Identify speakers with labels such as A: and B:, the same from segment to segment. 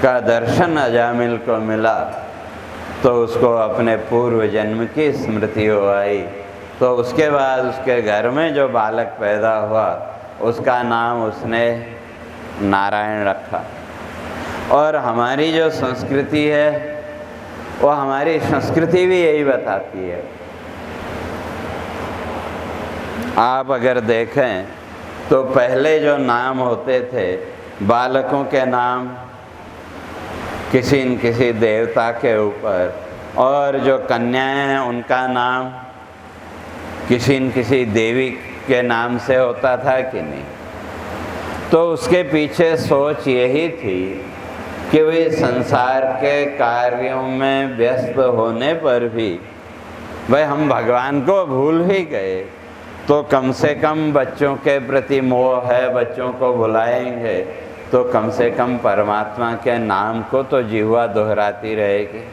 A: का दर्शन अजामिल को मिला तो उसको अपने पूर्व जन्म की स्मृति हो आई। तो उसके बाद उसके घर में जो बालक पैदा हुआ उसका नाम उसने नारायण रखा। और हमारी जो संस्कृति है वो हमारी संस्कृति भी यही बताती है। आप अगर देखें तो पहले जो नाम होते थे बालकों के नाम किसी न किसी देवता के ऊपर, और जो कन्याएं हैं उनका नाम किसी न किसी देवी के नाम से होता था कि नहीं। तो उसके पीछे सोच यही थी कि वे संसार के कार्यों में व्यस्त होने पर भी भाई हम भगवान को भूल ही गए तो कम से कम बच्चों के प्रति मोह है, बच्चों को बुलाएंगे तो कम से कम परमात्मा के नाम को तो जिह्वा दोहराती रहेगी।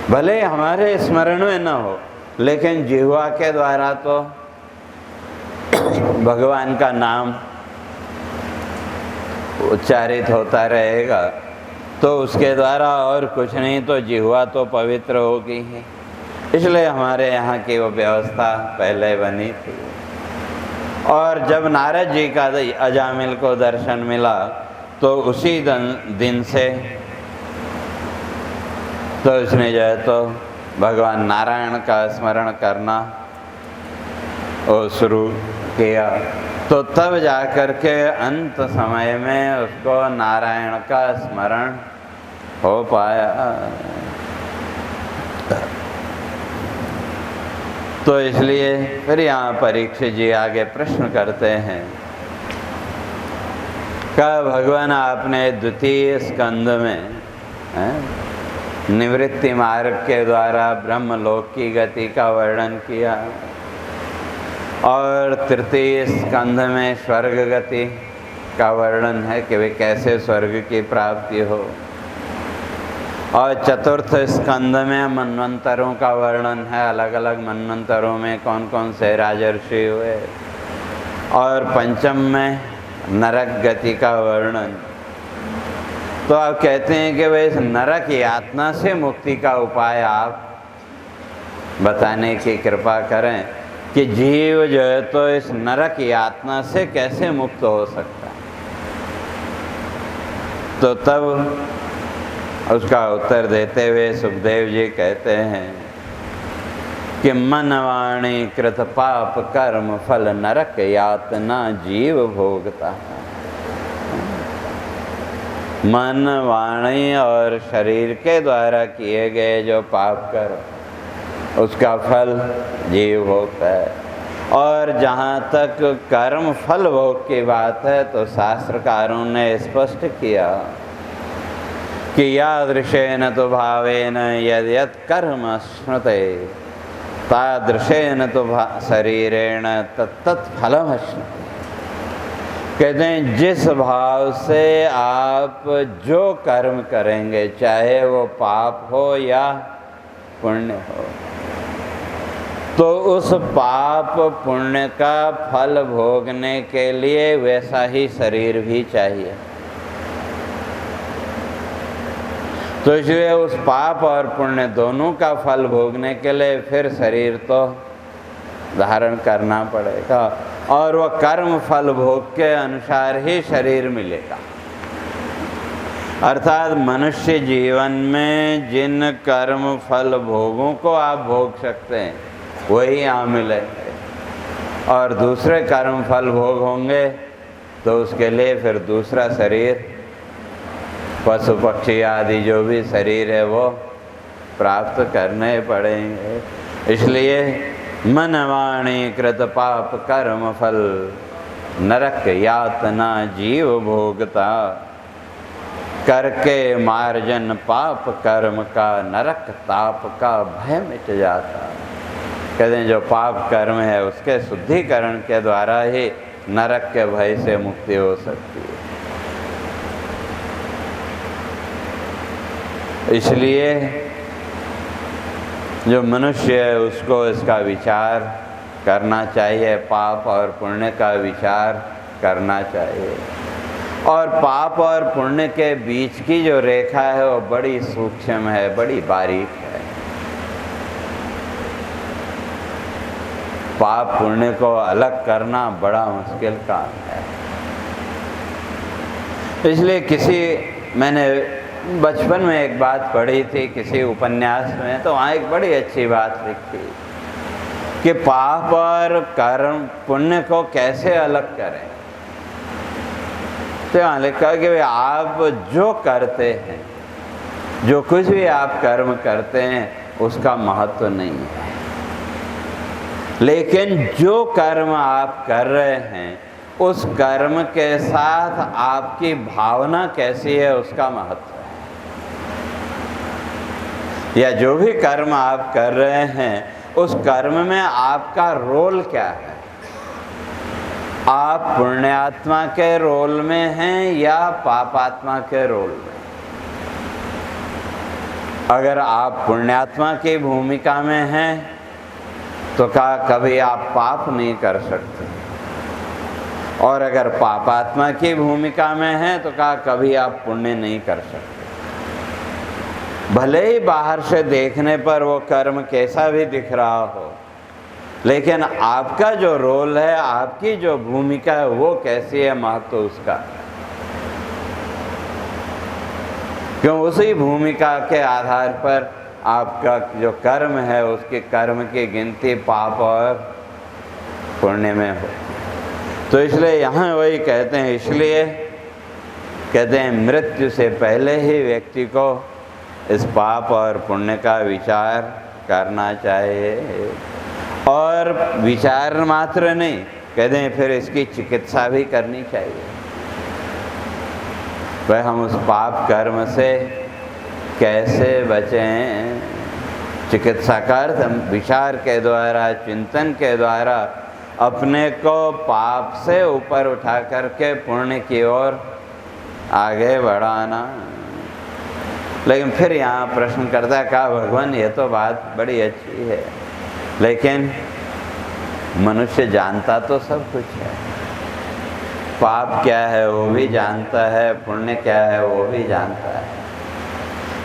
A: भले हमारे स्मरण में न हो लेकिन जिह्वा के द्वारा तो भगवान का नाम उच्चारित होता रहेगा। तो उसके द्वारा और कुछ नहीं तो जिह्वा तो पवित्र होगी ही। इसलिए हमारे यहाँ की वो व्यवस्था पहले बनी थी। और जब नारद जी का अजामिल को दर्शन मिला तो उसी दिन से तो उसने जो है तो भगवान नारायण का स्मरण करना वो शुरू किया। तो तब जाकर के अंत समय में उसको नारायण का स्मरण हो पाया। तो इसलिए फिर यहाँ परीक्षित जी आगे प्रश्न करते हैं का भगवान आपने द्वितीय स्कंद में निवृत्ति मार्ग के द्वारा ब्रह्मलोक की गति का वर्णन किया और तृतीय स्कंध में स्वर्ग गति का वर्णन है कि वे कैसे स्वर्ग की प्राप्ति हो, और चतुर्थ स्कंद में मनवंतरों का वर्णन है, अलग अलग मनवंतरों में कौन कौन से राजर्षि हुए, और पंचम में नरक गति का वर्णन। तो आप कहते हैं कि वे इस नरक यातना से मुक्ति का उपाय आप बताने की कृपा करें कि जीव जो है तो इस नरक यातना से कैसे मुक्त हो सकता है। तो तब उसका उत्तर देते हुए सुखदेव जी कहते हैं कि मन वाणी कृत पाप कर्म फल नरक यातना जीव भोगता है। मन वाणी और शरीर के द्वारा किए गए जो पाप कर्म उसका फल जीव भोगता है। और जहाँ तक कर्म फल भोग की बात है तो शास्त्रकारों ने स्पष्ट किया कि यादृशेन तो भावेन यद यद कर्म स्मृते तादृशेन तो शरीरेण तत्तत् फलम अश्नुते। कहते हैं जिस भाव से आप जो कर्म करेंगे चाहे वो पाप हो या पुण्य हो तो उस पाप पुण्य का फल भोगने के लिए वैसा ही शरीर भी चाहिए। तो इसलिए उस पाप और पुण्य दोनों का फल भोगने के लिए फिर शरीर तो धारण करना पड़ेगा और वह कर्म फल भोग के अनुसार ही शरीर मिलेगा। अर्थात मनुष्य जीवन में जिन कर्म फल भोगों को आप भोग सकते हैं वही यहाँ मिलेंगे, और दूसरे कर्म फल भोग होंगे तो उसके लिए फिर दूसरा शरीर पशु पक्षी आदि जो भी शरीर है वो प्राप्त करने पड़ेंगे। इसलिए मन वाणी कृत पाप कर्म फल नरक यातना जीव भोगता। करके मार्जन पाप कर्म का नरक ताप का भय मिट जाता। कहते हैं जो पाप कर्म है उसके शुद्धिकरण के द्वारा ही नरक के भय से मुक्ति हो सकती है। इसलिए जो मनुष्य है उसको इसका विचार करना चाहिए, पाप और पुण्य का विचार करना चाहिए। और पाप और पुण्य के बीच की जो रेखा है वो बड़ी सूक्ष्म है, बड़ी बारीक है। पाप पुण्य को अलग करना बड़ा मुश्किल काम है। इसलिए मैंने बचपन में एक बात पढ़ी थी किसी उपन्यास में, तो वहाँ एक बड़ी अच्छी बात लिखी कि पाप और कर्म पुण्य को कैसे अलग करें। तो यहाँ लिखा कि आप जो करते हैं, जो कुछ भी आप कर्म करते हैं उसका महत्व नहीं है, लेकिन जो कर्म आप कर रहे हैं उस कर्म के साथ आपकी भावना कैसी है उसका महत्व है। या जो भी कर्म आप कर रहे हैं उस कर्म में आपका रोल क्या है। आप पुण्यात्मा के रोल में हैं या पापात्मा के रोल में। अगर आप पुण्यात्मा की भूमिका में हैं तो कभी आप पाप नहीं कर सकते, और अगर पापात्मा की भूमिका में हैं तो कभी आप पुण्य नहीं कर सकते। भले ही बाहर से देखने पर वो कर्म कैसा भी दिख रहा हो, लेकिन आपका जो रोल है, आपकी जो भूमिका है वो कैसी है, महत्व उसका। क्यों? उसी भूमिका के आधार पर आपका जो कर्म है उसके कर्म की गिनती पाप और पुण्य में हो। तो इसलिए यहाँ वही कहते हैं, इसलिए कहते हैं मृत्यु से पहले ही व्यक्ति को इस पाप और पुण्य का विचार करना चाहिए। और विचार मात्र नहीं, कहते हैं फिर इसकी चिकित्सा भी करनी चाहिए। वह हम उस पाप कर्म से कैसे बचें। चिकित्सा का अर्थ हम विचार के द्वारा, चिंतन के द्वारा अपने को पाप से ऊपर उठा करके पुण्य की ओर आगे बढ़ाना। लेकिन फिर यहाँ प्रश्न करता है, कहा भगवान ये तो बात बड़ी अच्छी है, लेकिन मनुष्य जानता तो सब कुछ है। पाप क्या है वो भी जानता है, पुण्य क्या है वो भी जानता है।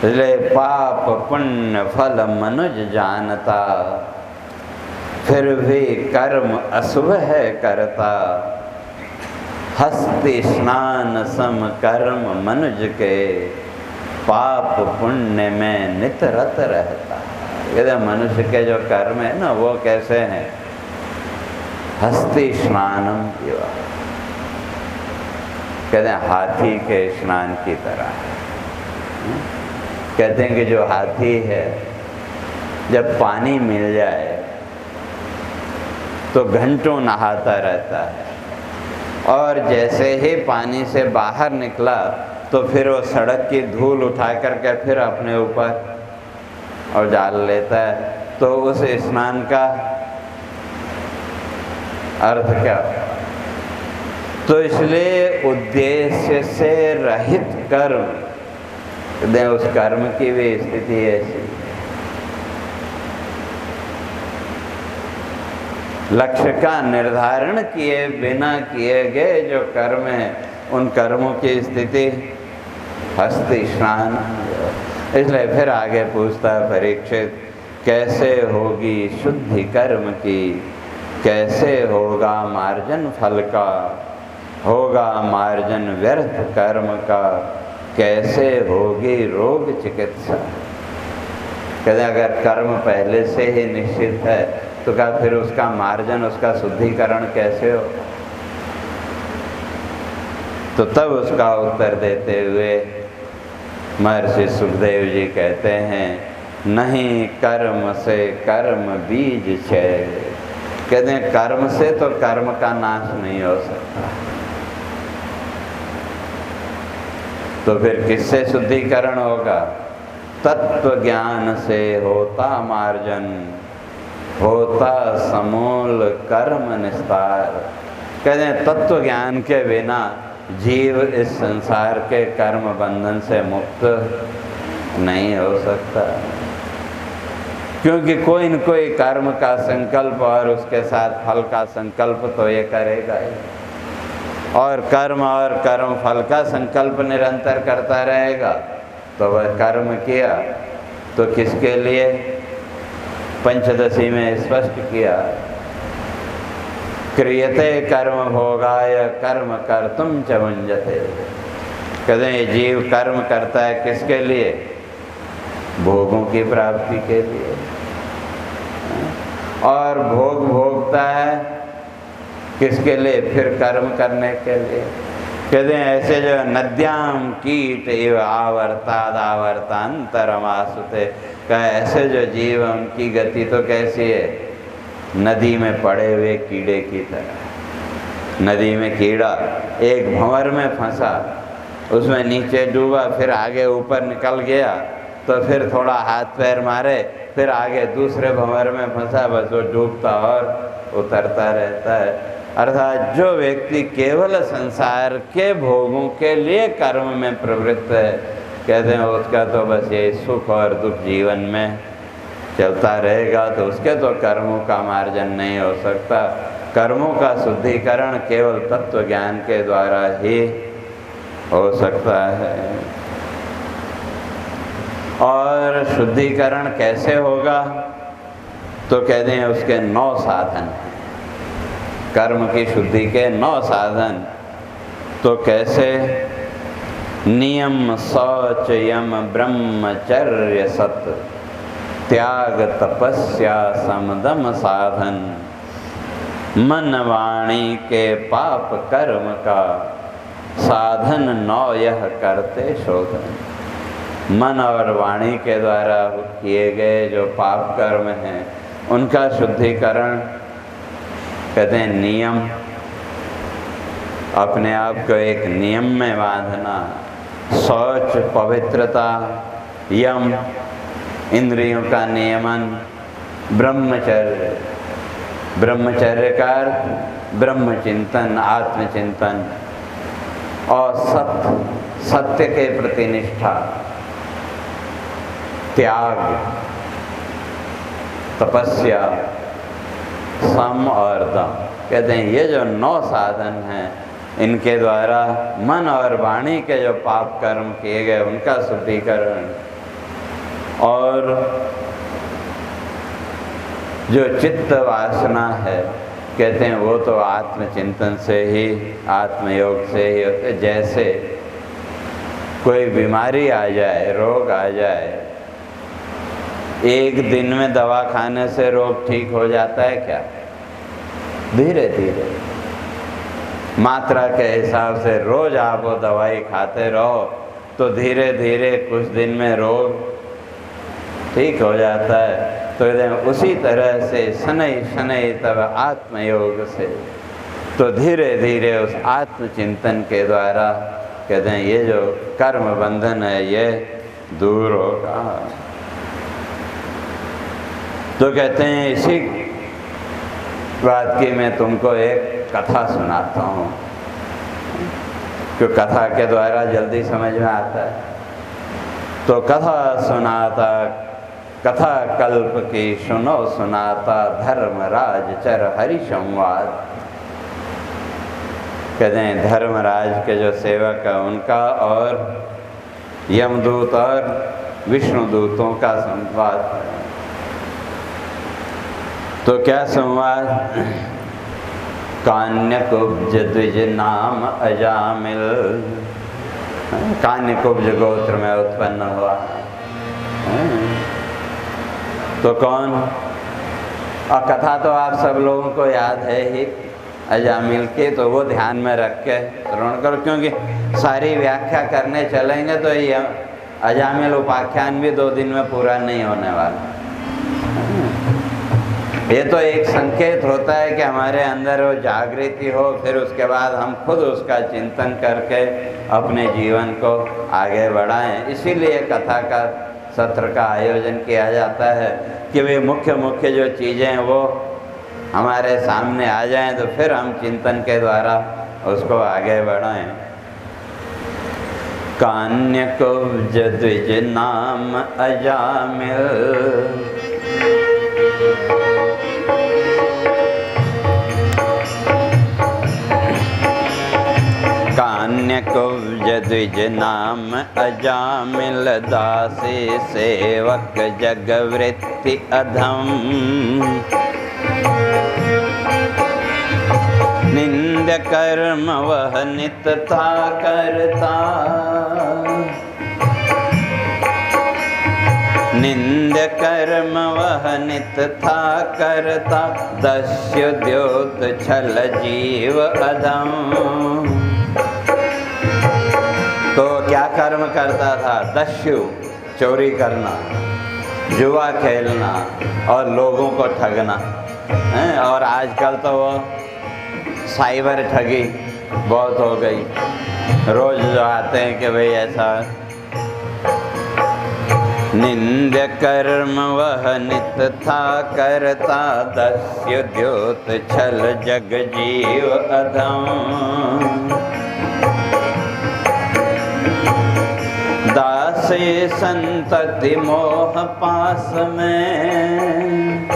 A: इसलिए पाप पुण्य फल मनुज जानता, फिर भी कर्म अशुभ है करता। हस्ति स्नान सम कर्म मनुज के, पाप पुण्य में नित रत रहता। कहते मनुष्य के जो कर्म है ना वो कैसे हैं? हस्ति स्नानम इवा, कहते हैं हाथी के स्नान की तरह है। कहते हैं कि जो हाथी है जब पानी मिल जाए तो घंटों नहाता रहता है, और जैसे ही पानी से बाहर निकला तो फिर वो सड़क की धूल उठा करके फिर अपने ऊपर और डाल लेता है। तो उस स्नान का अर्थ क्या? तो इसलिए उद्देश्य से रहित कर्म, उस कर्म की भी स्थिति ऐसी। लक्ष्य का निर्धारण किए बिना किए गए जो कर्म है उन कर्मों की स्थिति हस्ति स्नान। इसलिए फिर आगे पूछता है परीक्षित, कैसे होगी शुद्धि कर्म की, कैसे होगा मार्जन फल का, होगा मार्जन व्यर्थ कर्म का, कैसे होगी रोग चिकित्सा। कहते अगर कर्म पहले से ही निश्चित है तो क्या फिर उसका मार्जन, उसका शुद्धिकरण कैसे हो? तो तब उसका उत्तर देते हुए महर्षि सुखदेव जी कहते हैं, नहीं कर्म से कर्म बीज छे। कहते हैं कर्म से तो कर्म का नाश नहीं हो सकता, तो फिर किससे शुद्धिकरण होगा? तत्व ज्ञान से होता मार्जन, होता समूल कर्म निस्तार। कहते हैं तत्व ज्ञान के बिना जीव इस संसार के कर्म बंधन से मुक्त नहीं हो सकता, क्योंकि कोई न कोई कर्म का संकल्प और उसके साथ फल का संकल्प तो ये करेगा ही। और कर्म फल का संकल्प निरंतर करता रहेगा, तो वह कर्म किया तो किसके लिए? पंचदशी में स्पष्ट किया, क्रियते कर्म भोगाय कर्म कर्तुम च मुञ्जते। कहते हैं जीव कर्म करता है किसके लिए? भोगों की प्राप्ति के लिए, और भोग भोगता है किसके लिए? फिर कर्म करने के लिए। कहते हैं ऐसे जो नद्याम कीट इव आवर्तादावर्तांतरमासुते, का ऐसे जो जीव उनकी गति तो कैसी है? नदी में पड़े हुए कीड़े की तरह। नदी में कीड़ा एक भंवर में फंसा, उसमें नीचे डूबा, फिर आगे ऊपर निकल गया, तो फिर थोड़ा हाथ पैर मारे, फिर आगे दूसरे भंवर में फंसा, बस वो डूबता और उतरता रहता है। अर्थात जो व्यक्ति केवल संसार के भोगों के लिए कर्म में प्रवृत्त है, कहते हैं उसका तो बस ये सुख और दुख जीवन में चलता रहेगा, तो उसके तो कर्मों का मार्जन नहीं हो सकता। कर्मों का शुद्धिकरण केवल तत्व ज्ञान के द्वारा ही हो सकता है। और शुद्धिकरण कैसे होगा? तो कहते हैं उसके 9 साधन हैं, कर्म की शुद्धि के 9 साधन। तो कैसे? नियम, शौच, यम, ब्रह्मचर्य, सत, त्याग, तपस्या, समदम साधन, मन वाणी के पाप कर्म का साधन 9 यह करते शोधन। मन और वाणी के द्वारा किए गए जो पाप कर्म हैं उनका शुद्धिकरण, कहते हैं नियम, अपने आप को एक नियम में बांधना। शौच, पवित्रता। यम, इंद्रियों का नियमन। ब्रह्मचर्य, ब्रह्मचर्य का ब्रह्मचिंतन, आत्मचिंतन। और सत्य के प्रति निष्ठा। त्याग, तपस्या, सम और दम। कहते हैं ये जो 9 साधन हैं, इनके द्वारा मन और वाणी के जो पाप कर्म किए गए उनका शुद्धिकरण, और जो चित्त वासना है, कहते हैं वो तो आत्मचिंतन से ही, आत्मयोग से ही होते। जैसे कोई बीमारी आ जाए, रोग आ जाए, एक दिन में दवा खाने से रोग ठीक हो जाता है क्या? धीरे धीरे मात्रा के हिसाब से रोज आप वो दवाई खाते रहो तो धीरे धीरे कुछ दिन में रोग ठीक हो जाता है। तो उसी तरह से शनै शनै तब आत्मयोग से, तो धीरे धीरे उस आत्मचिंतन के द्वारा, कहते हैं ये जो कर्म बंधन है ये दूर होगा। तो कहते हैं इसी बात की मैं तुमको एक कथा सुनाता हूँ, क्योंकि कथा के द्वारा जल्दी समझ में आता है। तो कथा सुनाता, कथा कल्प की सुनो सुनाता, धर्मराज चर हरि संवाद। कहते हैं धर्मराज के जो सेवक है उनका और यमदूत और विष्णु दूतों का संवाद। तो क्या संवाद? कान्यकुब्ज द्विज नाम अजामिल, कान्यकुब्ज गोत्र में उत्पन्न हुआ। तो कौन? और कथा तो आप सब लोगों को याद है ही अजामिल की, तो वो ध्यान में रख के श्रवण करो, क्योंकि सारी व्याख्या करने चलेंगे तो ये अजामिल उपाख्यान भी 2 दिन में पूरा नहीं होने वाला। ये तो एक संकेत होता है कि हमारे अंदर वो जागृति हो, फिर उसके बाद हम खुद उसका चिंतन करके अपने जीवन को आगे बढ़ाएं। इसीलिए कथा का सत्र का आयोजन किया जाता है कि वे मुख्य मुख्य जो चीज़ें हैं वो हमारे सामने आ जाएं, तो फिर हम चिंतन के द्वारा उसको आगे बढ़ाएं। कान्यकुब्ज द्विज नाम अजामिल, अन्य कुब्ज द्विज नाम अजामिल दासी सेवक जगवृत्ति अधम। निंद कर्म वह नित था करता, निंद कर्म वह नित था करता, दस्यु द्योत छल जीव अधम। तो क्या कर्म करता था? दस्यु, चोरी करना, जुआ खेलना और लोगों को ठगना। और आजकल तो वो साइबर ठगी बहुत हो गई। रोज जो आते हैं कि भाई ऐसा। निंद कर्म वह नित था करता, दस्यु द्योत छल जग जीव अधम। दासी संतति मोह पास में,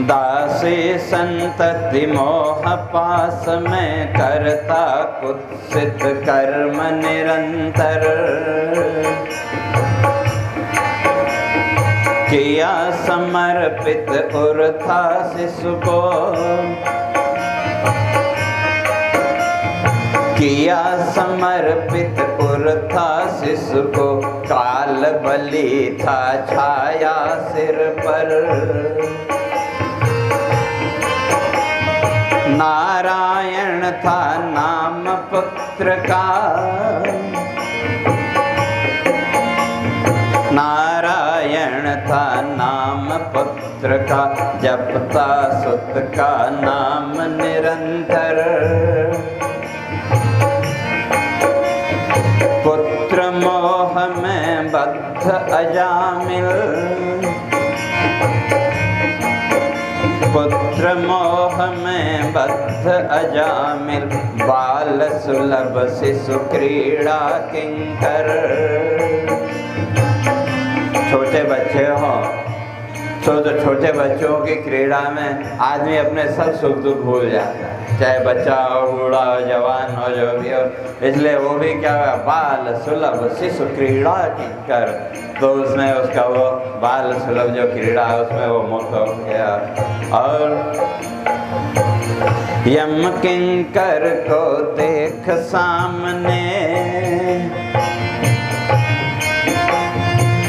A: दासी संतति मोह पास में, करता कुत्सित कर्म निरंतर। किया समर्पित उर्था शिशु को, किया समर्पित उर्था शिशु को, काल बलि था छाया सिर पर। नारायण था नाम पुत्र का, नारायण था नाम पुत्र का, जपता सुत का नाम निरंतर। पुत्र मोह में बद्ध अजामिल, पुत्र मोह में बद्ध अजामिल, बाल सुलभ शिशु क्रीड़ा किंकर। छोटे बच्चे हो तो छोटे बच्चों की क्रीड़ा में आदमी अपने सब सुख दुख भूल जाता है, चाहे बच्चा हो, बूढ़ा हो, जवान हो, जो भी हो। इसलिए वो भी क्या हुआ, बाल सुलभ शिशु क्रीड़ा किंकर। तो उसमें उसका वो बाल सुलभ जो क्रीड़ा है उसमें वो मुक्त हो गया। और यम किंकर को देख सामने,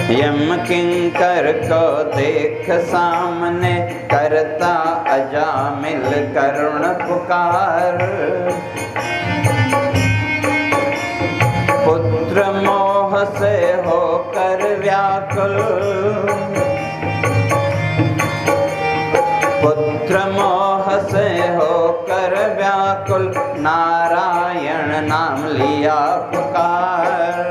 A: यम किंकर को देख सामने, करता अजामिल करुण पुकार। पुत्र मोह से होकर व्याकुल, पुत्र मोह से होकर व्याकुल, नारायण नाम लिया पुकार।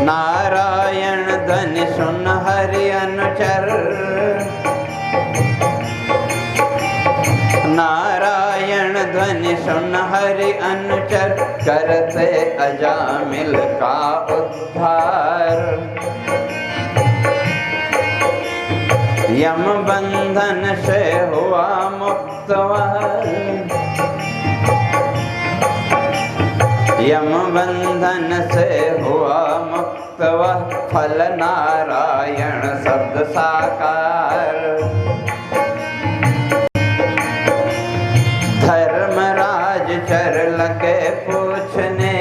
A: नारायण ध्वनि सुन हरि अनुचर, नारायण ध्वनि सुन हरि अनुचर, करते अजामिल का उद्धार। यम बंधन से हुआ मुक्त वह, यम बंधन से हुआ मुक्त वह, फल नारायण शब्द साकार। धर्मराज चर लगे पूछने,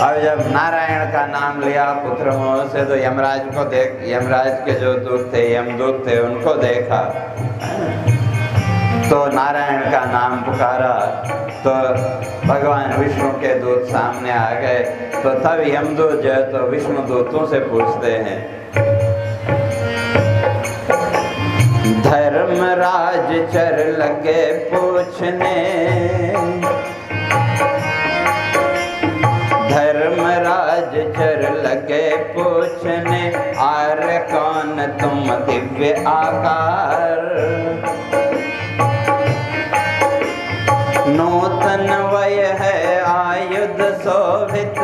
A: अब जब नारायण का नाम लिया पुत्र मोह से तो यमराज को देख, यमराज के जो दूत थे, यमदूत थे, उनको देखा तो नारायण का नाम पुकारा तो भगवान विष्णु के दूत सामने आ गए। तो तब यमदूत जो है तो विष्णु दूतों से पूछते हैं, धर्मराज चर लगे पूछने, धर्मराज चर लगे पूछने, आर्य कौन तुम दिव्य आकार। नूतन वय है आयुध शोभित,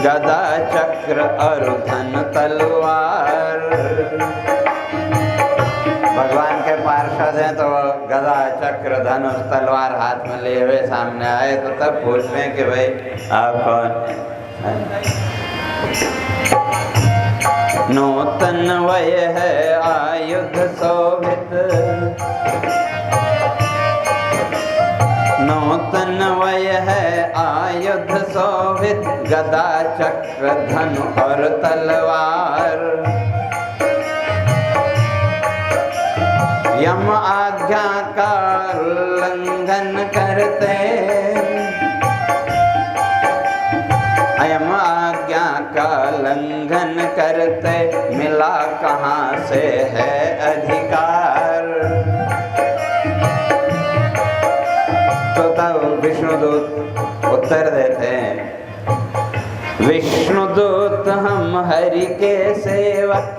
A: गदा चक्र चक्र और धन तलवार। भगवान के पार्षद हैं तो गदा चक्र धनुष तलवार हाथ में लिए हुए सामने आए तो तब पूछ रहे हैं कि भाई आप कौन हैं? नूतन वय है आयुध शोभित, नूतन वय है आयुध शोभित, गदा चक्र धनु और तलवार। यम आज्ञा का उल्लंघन करते, यम आज्ञा का लंघन करते, मिला कहाँ से है अधिकार। तो तब विष्णुदूत उत्तर देते हैं, विष्णुदूत हम हरि के सेवक,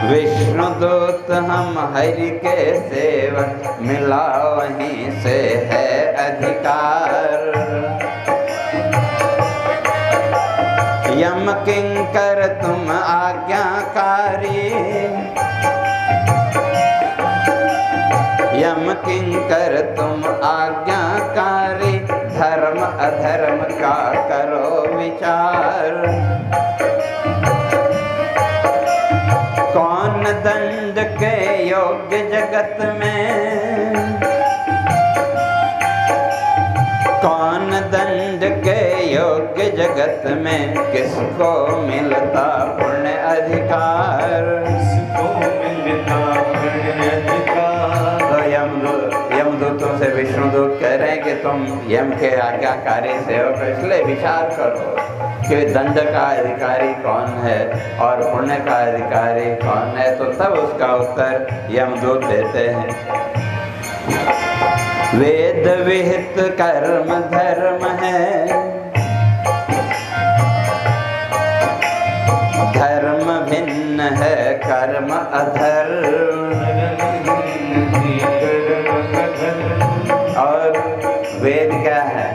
A: विष्णुदूत हम हरि के सेवक, मिला वहीं से है अधिकार। यम किंकर तुम आज्ञाकारी, यम किंकर तुम आज्ञाकारी, धर्म अधर्म का करो विचार। कौन दंड के योग्य जगत में, कौन दंड के योग्य जगत में, किसको मिलता पुण्य अधिकार, किसको मिलता पुण्य अधिकार। तो यमदूतों से विष्णुदूत कह रहे हैं कि तुम यम के आज्ञाकारी सेवक, इसलिए विचार करो कि दंड का अधिकारी कौन है और पुण्य का अधिकारी कौन है। तो तब उसका उत्तर यमदूत देते हैं, वेद विहित कर्म धर्म है, धर्म भिन्न है कर्म अधर्म। और वेद क्या है?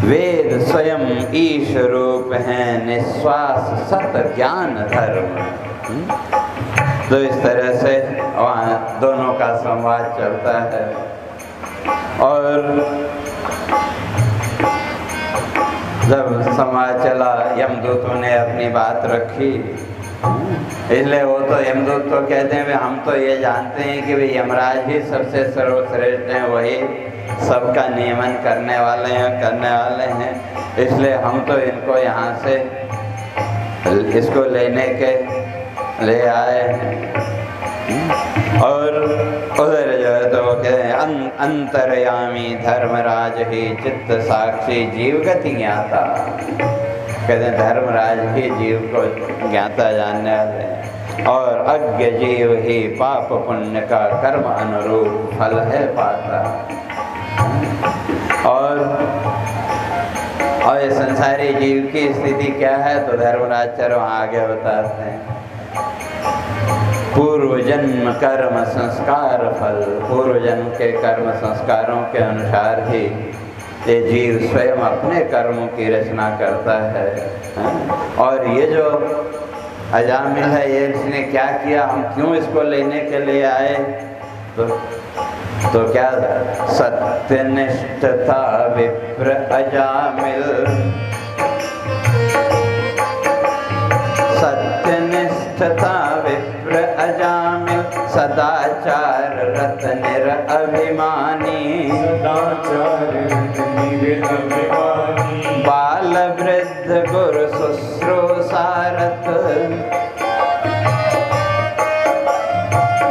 A: वेद स्वयं ईश रूप है, निश्वास सत ज्ञान धर्म। तो इस तरह से वहाँ दोनों का संवाद चलता है। और जब संवाद चला, यमदूतों ने अपनी बात रखी, इसलिए वो तो यमदूत तो कहते हैं हम तो ये जानते हैं कि भाई यमराज ही सबसे सर्वश्रेष्ठ हैं, वही सबका नियमन करने वाले हैं, इसलिए हम तो इनको यहाँ से इसको लेने के ले आए हैं। और उधर जो है तो वो कहते हैं अंतर्यामी धर्मराज ही चित्त साक्षी जीव गति ज्ञाता। कहते हैं धर्मराज ही जीव को ज्ञाता जानने वाले हैं, और अज्ञ जीव ही पाप पुण्य का कर्म अनुरूप फल है पाता। और ये संसारी जीव की स्थिति क्या है तो धर्मराज वहाँ आगे बताते हैं, पूर्व जन्म कर्म संस्कार फल, पूर्व जन्म के कर्म संस्कारों के अनुसार ही ये जीव स्वयं अपने कर्मों की रचना करता है। और ये जो अजामिल है, ये इसने क्या किया, हम क्यों इसको लेने के लिए आए, तो क्या सत्यनिष्ठ था विप्र अजामिल, सत्यनिष्ठ था विप्र अजामिल, सदाचार रत निर अभिमानी, सदाचार रत निर अभिमानी, बाल वृद्ध गुरु शुश्रूषारत,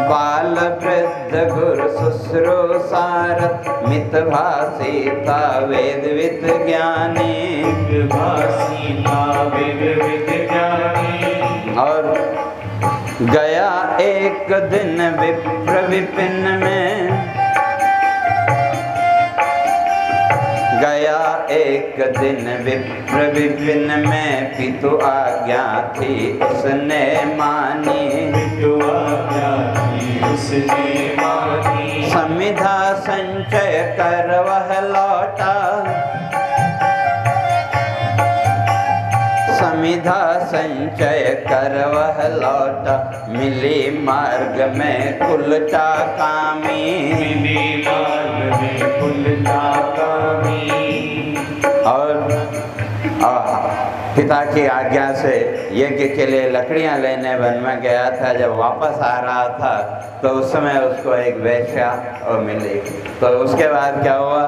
A: बाल वृद्ध गुरु शुश्रूषारत, मितभाषी था वेद विद ज्ञानी, मितभाषी था वेद विद ज्ञानी। और गया एक दिन विप्र विपिन में, गया एक दिन विप्र विपिन में, पितु आज्ञा थी उसने मानी, पितु आज्ञा थी उसने मानी, समिधा संचय कर वह लौटा, समिधा संचय कर वह लौटा, मिली मार्ग में कुलटा कामी।
B: मिली मार्ग में कुलटा कामी।
A: और पिता की आज्ञा से यज्ञ के लिए लकड़ियां लेने वन में गया था। जब वापस आ रहा था तो उस समय उसको एक वेश्या मिली। तो उसके बाद क्या हुआ?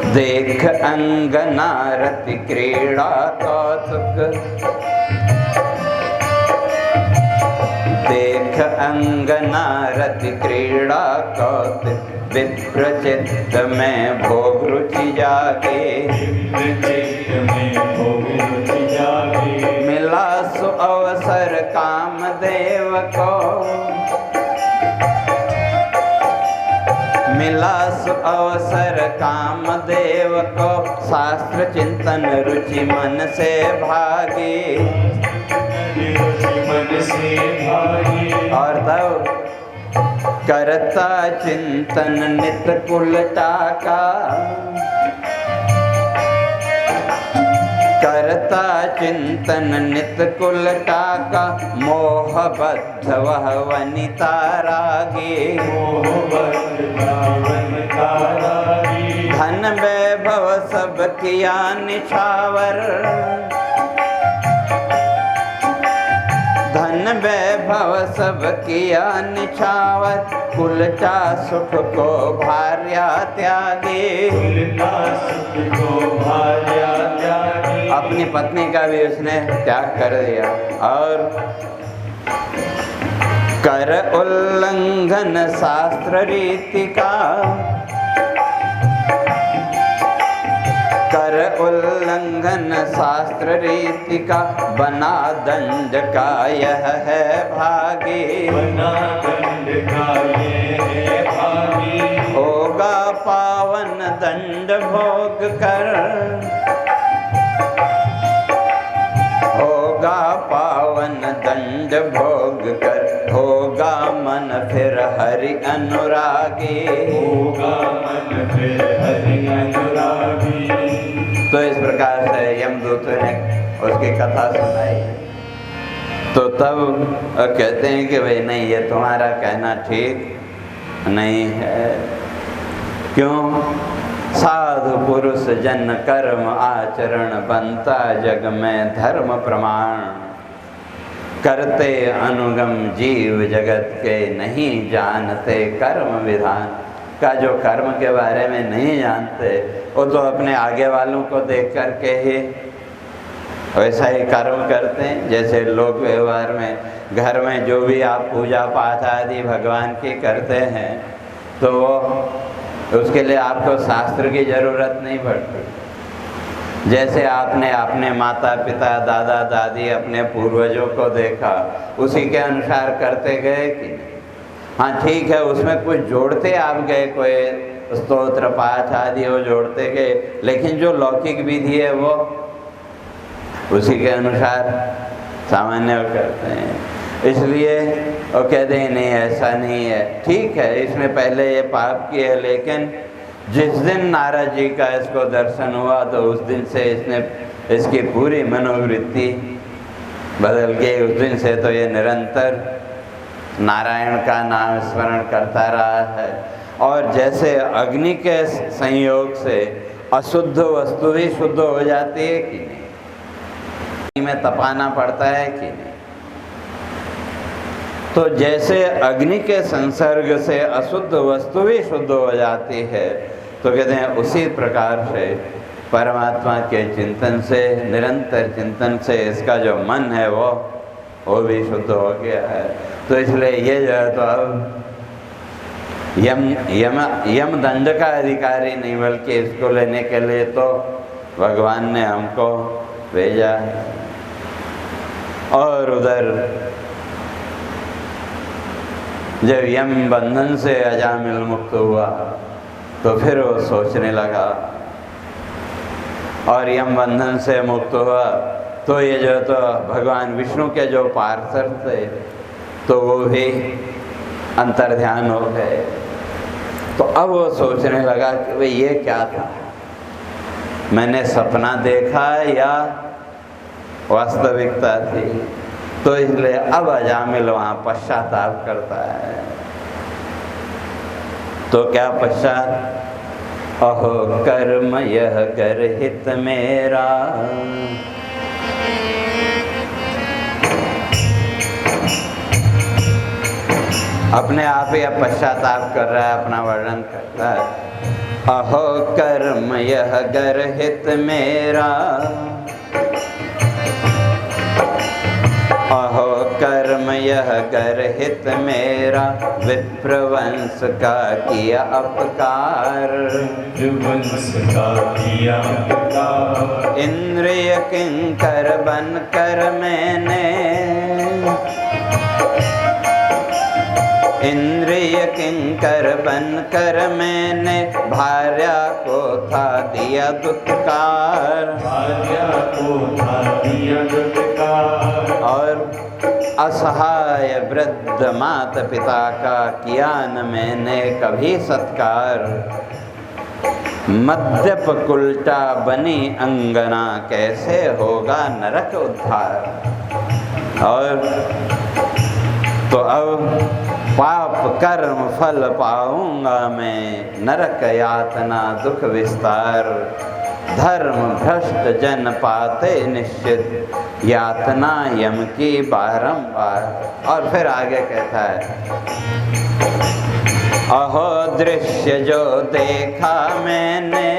A: देख अंगना रति क्रीड़ा कौतुक, देख अंगना रति क्रीड़ा कौतुक, विप्रचित्त में भोग रुचि जागे।
B: विप्रचित्त में भोग रुचि जागे।
A: मिला सु अवसर कामदेव को, मिला सु अवसर कामदेव को, शास्त्र चिंतन रुचि मन से भागी।
B: मन से भागी।
A: और तब करता चिंतन नित कुलटा का, करता चिंतन नित कुलटा का, मोहबद्ध वह वनिता रागी। धन वैभव सब किया निछावर, धन वैभव सब किया निछावर, कुलटा सुख को भार्या त्यागी।
B: कुलटा सुख को भार्या त्यागी।
A: अपनी पत्नी का भी उसने त्याग कर दिया। और कर उल्लंघन शास्त्र रीति का, कर उल्लंघन शास्त्र रीति का, बना दंड का यह है भागी।
B: बना दंड का यह है भागी।
A: होगा पावन दंड भोग कर, होगा पावन दंड भोग कर, होगा मन फिर हरि अनुरागी।
B: होगा मन फिर हरि अनुरागी।
A: तो इस प्रकार से यमदूत ने उसकी कथा सुनाई। तो तब कहते हैं कि भाई नहीं, ये तुम्हारा कहना ठीक नहीं है। क्यों? साधु पुरुष जन कर्म आचरण, बनता जग में धर्म प्रमाण। करते अनुगम जीव जगत के, नहीं जानते कर्म विधान। का जो कर्म के बारे में नहीं जानते, वो तो अपने आगे वालों को देख करके ही वैसा ही कर्म करते हैं। जैसे लोक व्यवहार में, घर में जो भी आप पूजा पाठ आदि भगवान की करते हैं, तो वो उसके लिए आपको शास्त्र की जरूरत नहीं पड़ती। जैसे आपने अपने माता पिता दादा दादी अपने पूर्वजों को देखा, उसी के अनुसार करते गए कि नहीं? हाँ ठीक है, उसमें कुछ जोड़ते आप गए, कोई स्तोत्र पाठ आदि वो जोड़ते गए, लेकिन जो लौकिक विधि है वो उसी के अनुसार सामान्य करते हैं। इसलिए वो कहते हैं नहीं ऐसा नहीं है, ठीक है इसने पहले ये पाप किए, लेकिन जिस दिन नारद जी का इसको दर्शन हुआ तो उस दिन से इसने इसकी पूरी मनोवृत्ति बदल गई। उस दिन से तो ये निरंतर नारायण का नाम स्मरण करता रहा है। और जैसे अग्नि के संयोग से अशुद्ध वस्तु भी शुद्ध हो जाती है कि नहीं, में तपाना पड़ता है कि नहीं, तो जैसे अग्नि के संसर्ग से अशुद्ध वस्तु भी शुद्ध हो जाती है, तो कहते हैं उसी प्रकार से परमात्मा के चिंतन से, निरंतर चिंतन से इसका जो मन है वो भी शुद्ध हो गया है। तो इसलिए ये जो है तो अब यम दंड का अधिकारी नहीं, बल्कि इसको लेने के लिए तो भगवान ने हमको भेजा है। और उधर जब यम बंधन से अजामिल मुक्त हुआ तो फिर वो सोचने लगा, और यम बंधन से मुक्त हुआ तो ये जो तो भगवान विष्णु के जो पार्षद थे तो वो भी अंतर्ध्यान हो गए। तो अब वो सोचने लगा कि भाई ये क्या था, मैंने सपना देखा या वास्तविकता थी। तो इसलिए अब अजामिल वहाँ पश्चाताप करता है। तो क्या पश्चात? अहो कर्म यह गर्हित मेरा, अपने आप ही अब पश्चाताप कर रहा है, अपना वर्णन करता है। अहो कर्म यह गर्हित मेरा, अहो कर्म यह गर्हित मेरा, विप्रवंश का किया अपकार,
B: विप्रवंश का किया अपकार।
A: इंद्रिय किंकर बन कर मैंने, इंद्रिय किंकर बन कर मैंने, भार्या को था दिया दुत्कार,
B: भार्या को था दिया दुत्कार। और
A: असहाय वृद्ध माता पिता का किया न मैंने कभी सत्कार, मद्यप कुलटा बनी अंगना, कैसे होगा नरक उद्धार। और तो अब पाप कर्म फल पाऊंगा मैं, नरक यातना दुख विस्तार, धर्म भ्रष्ट जन पाते निश्चित, यातना यम की बारंबार। और फिर आगे कहता है, अहो दृश्य जो देखा मैंने,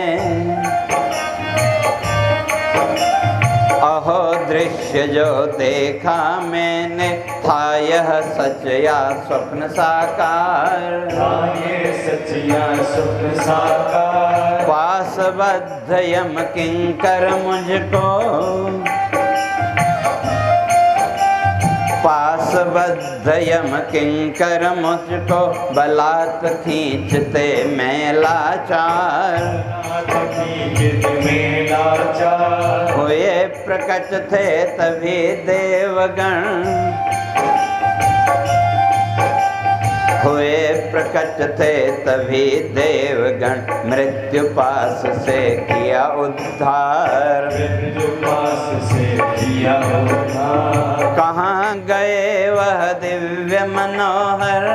A: अहो दृश्य जो देखा मैंने, था यह सच या स्वप्न साकार,
B: था ये सच या स्वप्न साकार।
A: पाशबद्ध यम किंकर मुझको, पाशबद्ध यम किंकर मुझको, बलात् खींचते मैं लाचार,
B: खींचते मैं लाचार।
A: हुए प्रकट थे तभी देवगण, हुए प्रकट थे तभी देवगण, मृत्यु पास से किया उद्धार,
B: मृत्यु पास से किया उद्धार।
A: कहाँ गए वह दिव्य मनोहर,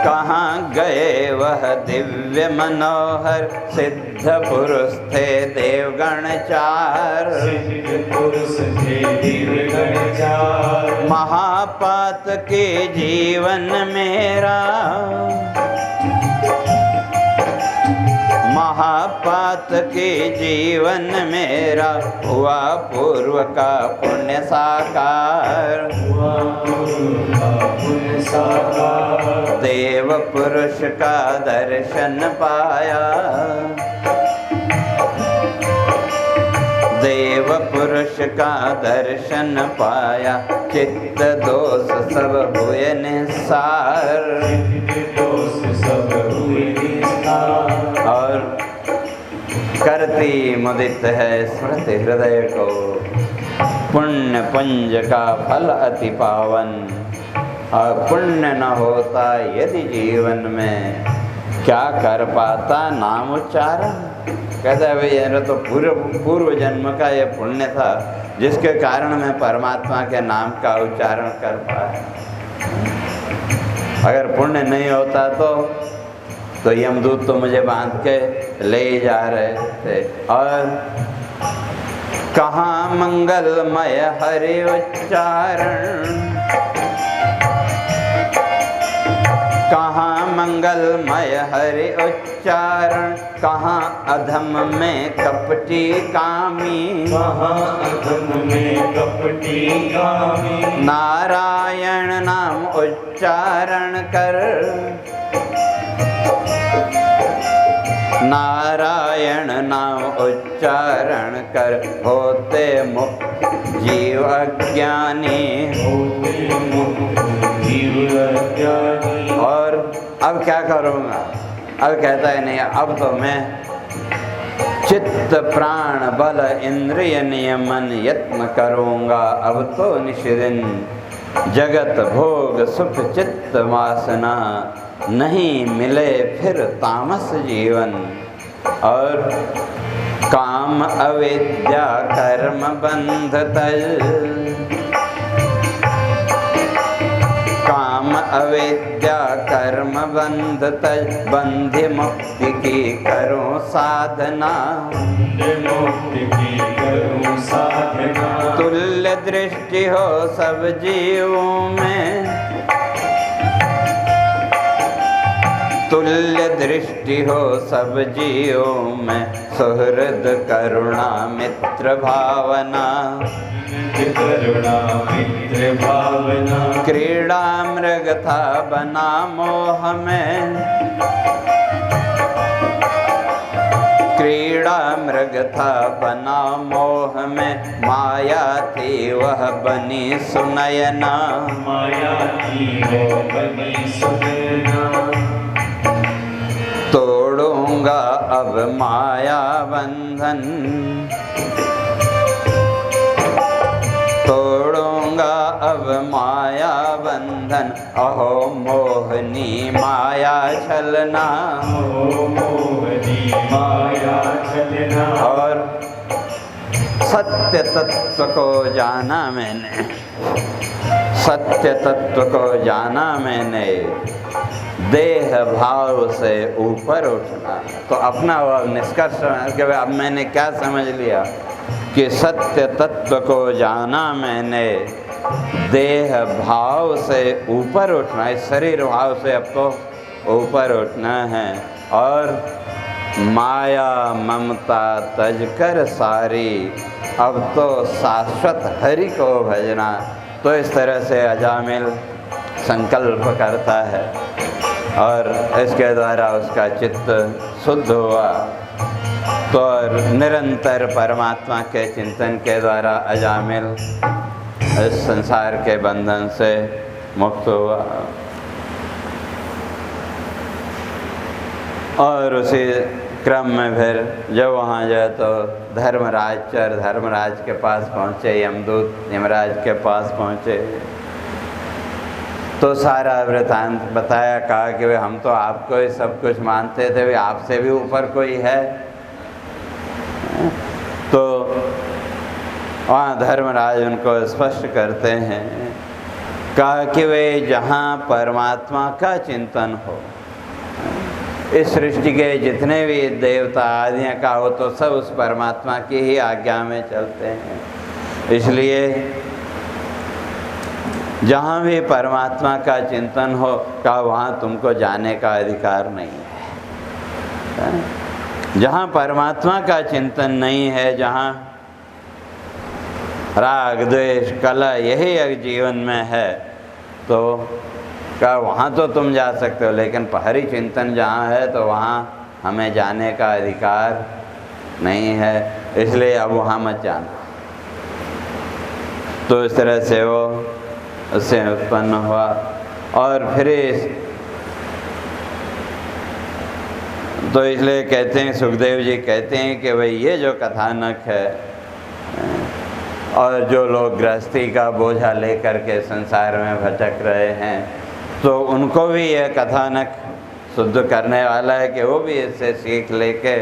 A: कहाँ गए वह दिव्य मनोहर, सिद्ध पुरुष थे देवगण चार,
B: सिद्ध पुरुष थे देवगण चार।
A: महापात के जीवन मेरा, महापात के जीवन मेरा, हुआ पूर्व का पुण्य साकार,
B: हुआ पूर्व का पुण्य साकार।
A: देव पुरुष का दर्शन पाया, देव पुरुष का दर्शन पाया, चित्त दोष सब हुए निस्सार,
B: दोष सब हुए निस्तार।
A: और करती मुदित है स्मृति हृदय को, पुण्य पुंज का फल अति पावन। और पुण्य न होता यदि जीवन में, क्या कर पाता नाम उच्चारण। कहता है भाई ये तो पूर्व जन्म का ये पुण्य था, जिसके कारण मैं परमात्मा के नाम का उच्चारण कर पाया। अगर पुण्य नहीं होता तो यमदूत तो मुझे बांध के ले जा रहे थे। और कहाँ मंगलमय हरि उच्चारण, कहाँ मंगलमय हरि उच्चारण, कहाँ अधम में कपटी कामी,
B: कहाँ अधम में कपटी कामी।
A: नारायण नाम उच्चारण कर, नारायण नाम उच्चारण कर, होते मुक्त जीव अज्ञानी,
B: होते मुक्त जीव अज्ञानी।
A: और अब क्या करूँगा? अब कहता है नहीं, अब तो मैं चित्त प्राण बल इंद्रिय नियमन यत्न करूँगा। अब तो निशिदिन जगत भोग सुख चित्त वासना, नहीं मिले फिर तामस जीवन। और काम अविद्या कर्म बंध तज, काम अविद्या कर्म बंध तज, बंधि मुक्ति की करो साधना,
B: मुक्ति की करूं साधना।
A: तुल्य दृष्टि हो सब जीवों में, तुल्य दृष्टि हो सब जीवों में, सुहृद करुणा मित्र भावना,
B: करुणा मित्र भावना।
A: क्रीड़ा मृग था बना मोह में, क्रीड़ा मृग था बना मोह में, माया थी वह बनी सुनयना,
B: माया थी वो बनी सुनयना।
A: तोड़ूंगा अब माया बंधन, तोड़ूंगा अब माया बंधन, अहो मोहनी माया छलना,
B: ओ मोहनी माया छलना।
A: और सत्य तत्व को जाना मैंने, सत्य तत्व को जाना मैंने, देह भाव से ऊपर उठना। तो अपना वह निष्कर्ष कि अब मैंने क्या समझ लिया कि सत्य तत्व को जाना मैंने, देह भाव से ऊपर उठना, इस शरीर भाव से अब तो ऊपर उठना है, और माया ममता तज कर सारी, अब तो शाश्वत हरि को भजना। तो इस तरह से अजामिल संकल्प करता है और इसके द्वारा उसका चित्त शुद्ध हुआ। तो और निरंतर परमात्मा के चिंतन के द्वारा अजामिल इस संसार के बंधन से मुक्त हुआ। और उसी क्रम में फिर जब वहाँ जाए तो धर्मराज के पास पहुँचे, यमदूत यमराज के पास पहुँचे तो सारा वृतांत बताया। कहा कि वे हम तो आपको ही सब कुछ मानते थे, वे आपसे भी ऊपर कोई है। तो वहाँ धर्मराज उनको स्पष्ट करते हैं, कहा कि वे जहाँ परमात्मा का चिंतन हो, इस सृष्टि के जितने भी देवता आदियाँ का हो तो सब उस परमात्मा की ही आज्ञा में चलते हैं। इसलिए जहाँ भी परमात्मा का चिंतन हो का वहाँ तुमको जाने का अधिकार नहीं है। जहाँ परमात्मा का चिंतन नहीं है, जहाँ राग द्वेष कलह यही एक जीवन में है, तो का वहाँ तो तुम जा सकते हो, लेकिन हरि चिंतन जहाँ है तो वहाँ हमें जाने का अधिकार नहीं है, इसलिए अब वहाँ मत जाना। तो इस तरह से वो उससे उत्पन्न हुआ। और फिर तो इसलिए कहते हैं, सुखदेव जी कहते हैं कि भाई ये जो कथानक है, और जो लोग गृहस्थी का बोझा लेकर के संसार में भटक रहे हैं, तो उनको भी यह कथानक शुद्ध करने वाला है कि वो भी इससे सीख लेके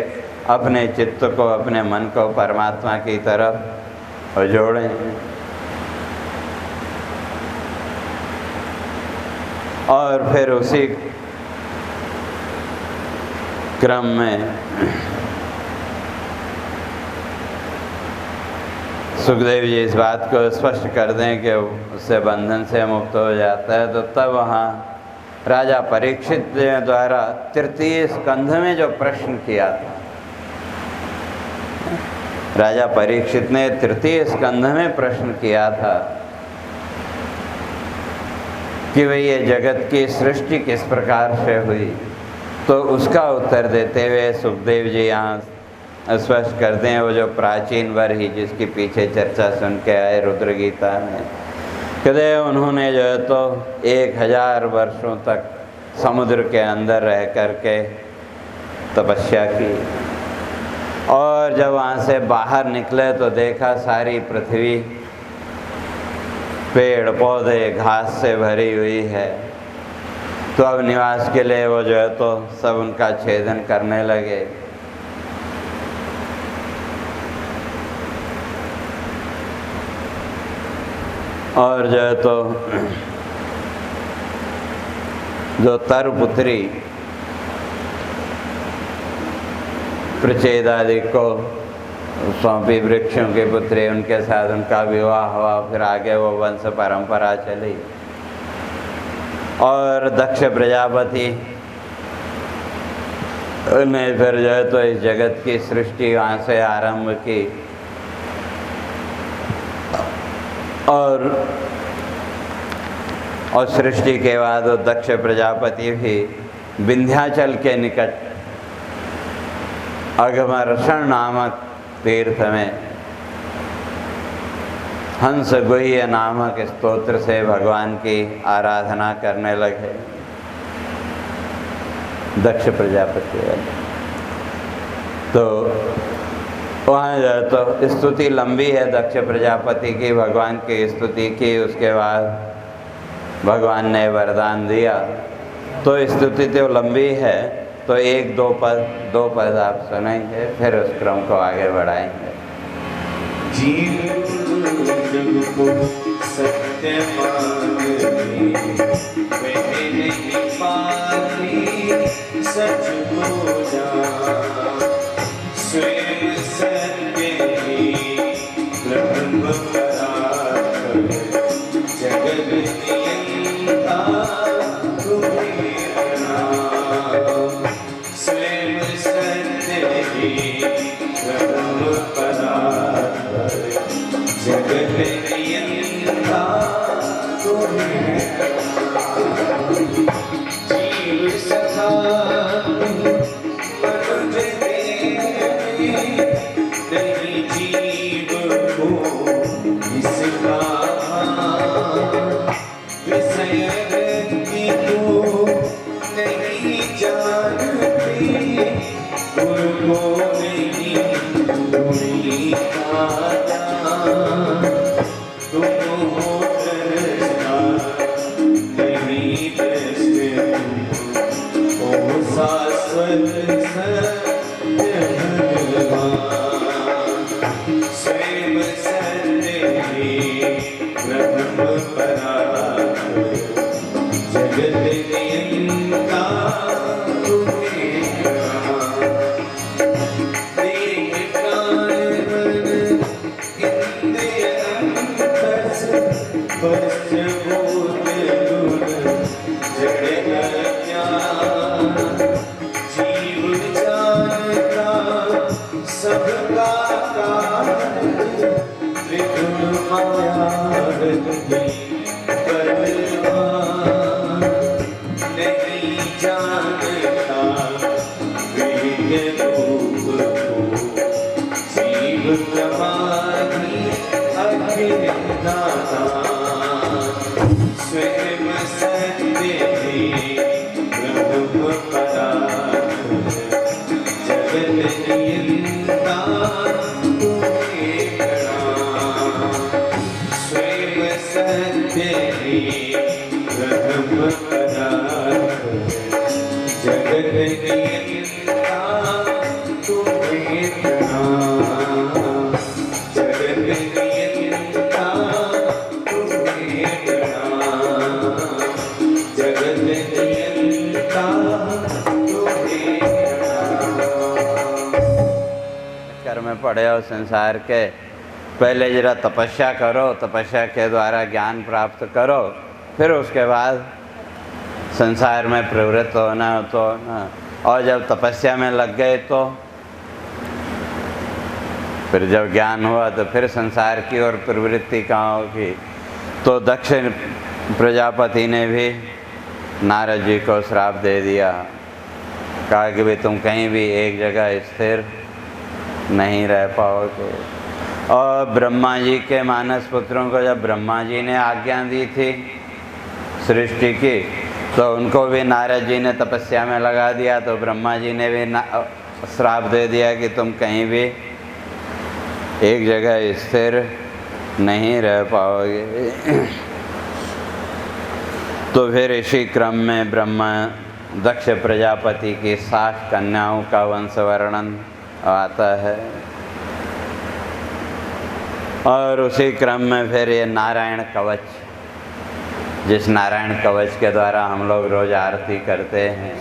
A: अपने चित्त को, अपने मन को परमात्मा की तरफ जोड़ें। और फिर उसी क्रम में सुखदेव जी इस बात को स्पष्ट कर दें कि उससे बंधन से मुक्त हो जाता है। तो तब वहाँ राजा परीक्षित द्वारा तृतीय स्कंध में जो प्रश्न किया था, राजा परीक्षित ने तृतीय स्कंध में प्रश्न किया था कि भाई ये जगत की सृष्टि किस प्रकार से हुई, तो उसका उत्तर देते हुए सुखदेव जी यहाँ स्पष्ट करते हैं। वो जो प्राचीन वर ही जिसकी पीछे चर्चा सुन के आए रुद्र गीता में, कहते उन्होंने जो है तो 1000 वर्षों तक समुद्र के अंदर रह कर के तपस्या की, और जब वहाँ से बाहर निकले तो देखा सारी पृथ्वी पेड़ पौधे घास से भरी हुई है। तो अब निवास के लिए वो जो है तो सब उनका छेदन करने लगे। और जो है तो जो तरपुत्री प्रचेद आदि को सौंपी, वृक्षों के पुत्री, उनके साथ उनका विवाह हुआ, फिर आगे वो वंश परंपरा चली। और दक्ष प्रजापति ने फिर जो है तो इस जगत की सृष्टि वहाँ से आरंभ की। और सृष्टि के बाद वो दक्ष प्रजापति भी विंध्याचल के निकट अघमर्षण नामक तीर्थ में हंस गुह्य नामक स्तोत्र से भगवान की आराधना करने लगे दक्ष प्रजापति। तो वहाँ जाए तो स्तुति लंबी है दक्ष प्रजापति की, भगवान की स्तुति की। उसके बाद भगवान ने वरदान दिया। तो स्तुति तो लंबी है, तो एक दो पद आप सुनेंगे, फिर उस क्रम को आगे बढ़ाएंगे।
B: जीव को सत्य मांगती, वह नहीं पाती सच को जान। स्वयं सत्य ही ब्रह्म परात्पर, जगत नियंता तुम्हें प्रणाम। स्वयं सत्य ही ब्रह्म परात्पर, जगत नियंता तुम्हें प्रणाम। जीव सखा मनुज देह, नहीं जीव को इसका विषय रंगी को नहीं जानती, गुरु को नहीं पूरी पाता। तुम हो दृष्टा नहीं दृष्ट, ओ शाश्वत सत्य भगवान। स्वयं सत्य ही ब्रह्म परात्पर, जगत नियंता तुम्हें प्रणाम। देह प्राण मन इंद्रिय अंतस, पंचभूत गुण जड़ अज्ञान। जीव जानता सबका कारण, त्रिगुण माया बलवान। नहीं जानता वेद रूप को, जीव प्रमाणी अज्ञाता। स्वयं सत्य ही ब्रह्म परात्पर, जगत नियंता तुम्हें प्रणाम। स्वयं सत्य ही ब्रह्म परात्पर, जगत नियंता तुम्हें प्रणाम। जगत नियंता तुम्हें प्रणाम। जगत नियंता तुम्हें प्रणाम।
A: चक्कर में पड़े हो संसार के, पहले जरा तपस्या करो, तपस्या के द्वारा ज्ञान प्राप्त करो, फिर उसके बाद संसार में प्रवृत्त होना हो तो ना। और जब तपस्या में लग गए तो फिर जब ज्ञान हुआ तो फिर संसार की ओर प्रवृत्ति कहाँ होगी। तो दक्ष प्रजापति ने भी नारद जी को श्राप दे दिया, कहा कि भाई तुम कहीं भी एक जगह स्थिर नहीं रह पाओगे। और ब्रह्मा जी के मानस पुत्रों को जब ब्रह्मा जी ने आज्ञा दी थी सृष्टि की, तो उनको भी नारद जी ने तपस्या में लगा दिया। तो ब्रह्मा जी ने भी श्राप दे दिया कि तुम कहीं भी एक जगह स्थिर नहीं रह पाओगे। तो फिर इसी क्रम में ब्रह्मा दक्ष प्रजापति की 60 कन्याओं का वंश वर्णन आता है। और उसी क्रम में फिर ये नारायण कवच, जिस नारायण कवच के द्वारा हम लोग रोज आरती करते हैं।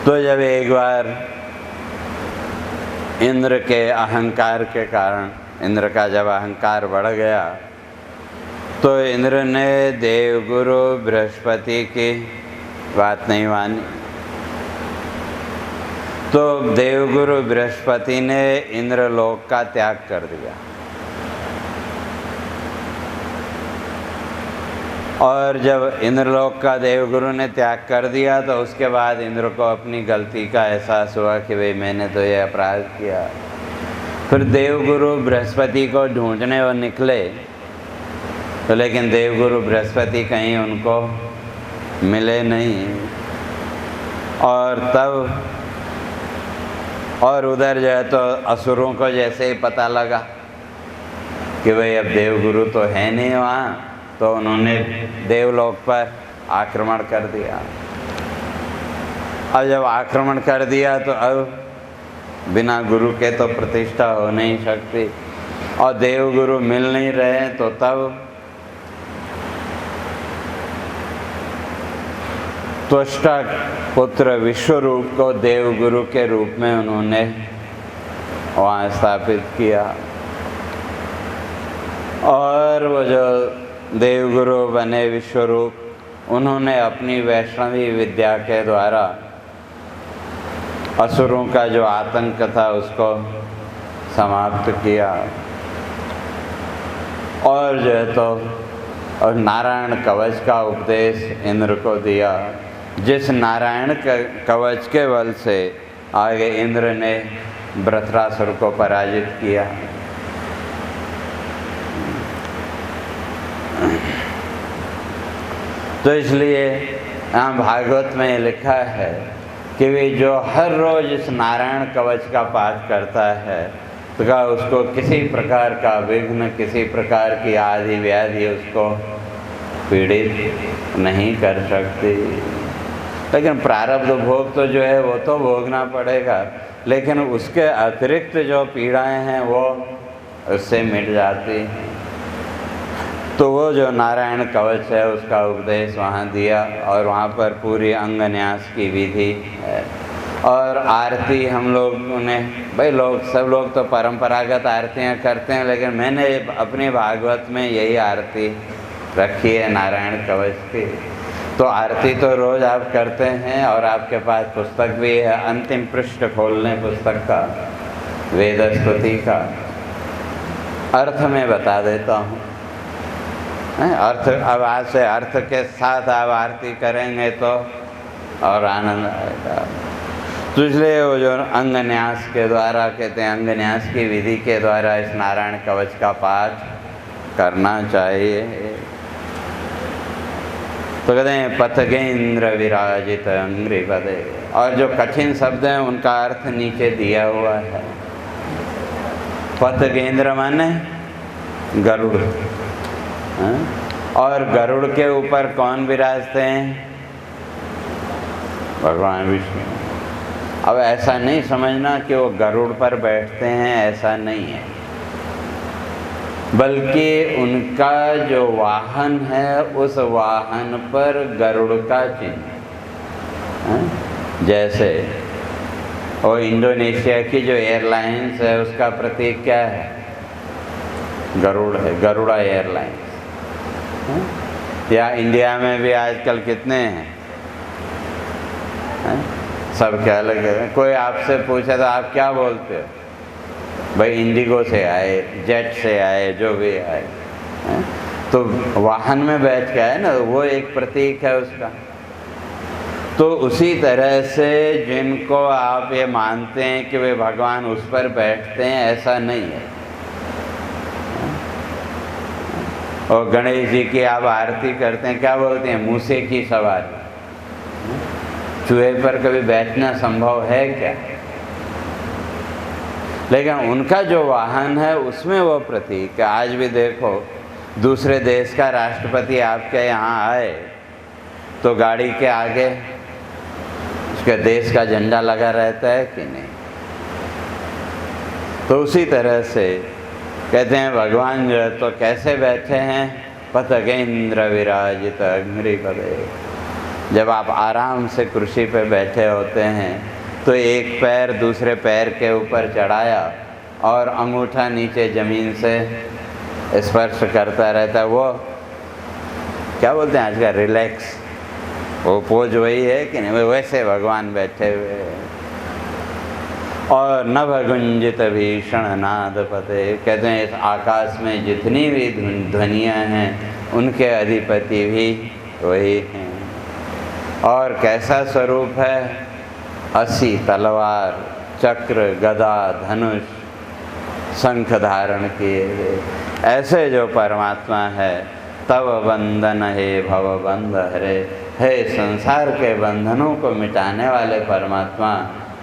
A: तो जब एक बार इंद्र के अहंकार के कारण, इंद्र का जब अहंकार बढ़ गया, तो इंद्र ने देवगुरु बृहस्पति की बात नहीं मानी। तो देवगुरु बृहस्पति ने इंद्रलोक का त्याग कर दिया। और जब इंद्रलोक का देवगुरु ने त्याग कर दिया, तो उसके बाद इंद्र को अपनी गलती का एहसास हुआ कि भाई मैंने तो ये अपराध किया। फिर देवगुरु बृहस्पति को ढूंढने वो निकले, तो लेकिन देवगुरु बृहस्पति कहीं उनको मिले नहीं। और तब और उधर जो है तो असुरों को जैसे ही पता लगा कि भाई अब देवगुरु तो है नहीं वहाँ, तो उन्होंने देवलोक पर आक्रमण कर दिया। अब जब आक्रमण कर दिया तो अब बिना गुरु के तो प्रतिष्ठा हो नहीं सकती, और देवगुरु मिल नहीं रहे, तो तब त्वष्टा पुत्र विश्वरूप को देवगुरु के रूप में उन्होंने वहाँ स्थापित किया। और वो जो देवगुरु बने विश्वरूप, उन्होंने अपनी वैष्णवी विद्या के द्वारा असुरों का जो आतंक था उसको समाप्त किया। और जो है तो और नारायण कवच का उपदेश इंद्र को दिया, जिस नारायण कवच के बल से आगे इंद्र ने वृत्रासुर को पराजित किया। तो इसलिए यहाँ भागवत में लिखा है कि वे जो हर रोज इस नारायण कवच का पाठ करता है, तो क्या उसको किसी प्रकार का विघ्न, किसी प्रकार की आदि व्याधि उसको पीड़ित नहीं कर सकती। लेकिन प्रारब्ध भोग तो जो है वो तो भोगना पड़ेगा, लेकिन उसके अतिरिक्त जो पीड़ाएं हैं वो उससे मिट जाती हैं। तो वो जो नारायण कवच है उसका उपदेश वहाँ दिया, और वहाँ पर पूरी अंगन्यास की विधि है। और आरती हम लोगों ने, भाई सब लोग तो परंपरागत आरतियाँ करते हैं, लेकिन मैंने अपनी भागवत में यही आरती रखी है नारायण कवच की। तो आरती तो रोज़ आप करते हैं, और आपके पास पुस्तक भी है, अंतिम पृष्ठ खोल लें पुस्तक का, वेद स्तुति का अर्थ में बता देता हूँ। अर्थ अब आज से अर्थ के साथ आप आरती करेंगे तो और आनंद आएगा। तो इसलिए वो जो अंगन्यास के द्वारा, कहते हैं अंगन्यास की विधि के द्वारा इस नारायण कवच का पाठ करना चाहिए। तो कहते हैं पथगेंद्र विराजित अंग्रिपदे, और जो कठिन शब्द हैं उनका अर्थ नीचे दिया हुआ है। पथगेंद्र माने गरुड़, और गरुड़ के ऊपर कौन विराजते हैं? भगवान विष्णु। अब ऐसा नहीं समझना कि वो गरुड़ पर बैठते हैं, ऐसा नहीं है, बल्कि उनका जो वाहन है उस वाहन पर गरुड़ का चिन्ह। जैसे और इंडोनेशिया की जो एयरलाइंस है उसका प्रतीक क्या है? गरुड़ है, गरुड़ा एयरलाइंस। या इंडिया में भी आजकल कितने हैं? सब क्या लगे। कोई आपसे पूछे तो आप क्या बोलते हो? भाई इंडिगो से आए, जेट से आए, जो भी आए। तो वाहन में बैठ के आए ना, वो एक प्रतीक है उसका। तो उसी तरह से जिनको आप ये मानते हैं कि वे भगवान उस पर बैठते हैं, ऐसा नहीं है। और गणेश जी की आप आरती करते हैं, क्या बोलते हैं? मूसे की सवारी। चूहे पर कभी बैठना संभव है क्या? लेकिन उनका जो वाहन है उसमें वो प्रतीक है। आज भी देखो, दूसरे देश का राष्ट्रपति आपके यहाँ आए तो गाड़ी के आगे उसके देश का झंडा लगा रहता है कि नहीं? तो उसी तरह से कहते हैं भगवान जो है तो कैसे बैठे हैं, पतगेंद्र विराजित अग्निपदे। जब आप आराम से कुर्सी पे बैठे होते हैं तो एक पैर दूसरे पैर के ऊपर चढ़ाया और अंगूठा नीचे ज़मीन से स्पर्श करता रहता है, वो क्या बोलते हैं आजकल, रिलैक्स, वो पोज वही है कि नहीं, वैसे भगवान बैठे हुए हैं। और नभ गुंजित भीषण नाद पते, कहते हैं इस आकाश में जितनी भी ध्वनियाँ हैं उनके अधिपति भी वही हैं। और कैसा स्वरूप है, 80 तलवार, चक्र, गदा, धनुष, शंख धारण किए हुए ऐसे जो परमात्मा है। तव बंधन हे भव बंध हरे, हे संसार के बंधनों को मिटाने वाले परमात्मा,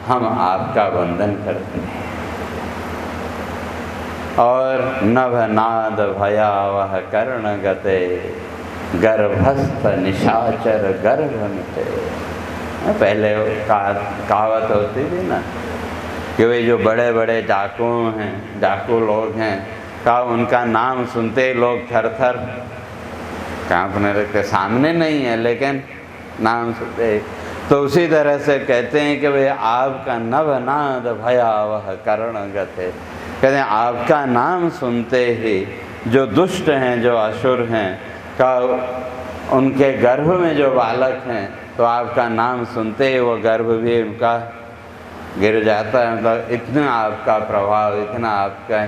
A: हम आपका वंदन करते हैं। और नभ नाद भयावह कर्ण गते, गर्भस्थ निशाचर गर्भ मिटे। पहले कहावत होती थी ना कि वे जो बड़े बड़े डाकू लोग हैं का उनका नाम सुनते ही लोग थर थर कांपने लगते, सामने नहीं है लेकिन नाम सुनते। तो उसी तरह से कहते हैं कि वे आपका नभनाद भयावह कर्ण गते, कहते हैं आपका नाम सुनते ही जो दुष्ट हैं, जो असुर हैं का उनके गर्भ में जो बालक हैं, तो आपका नाम सुनते ही वो गर्भ भी उनका गिर जाता है। मतलब इतना आपका प्रभाव, इतना आपका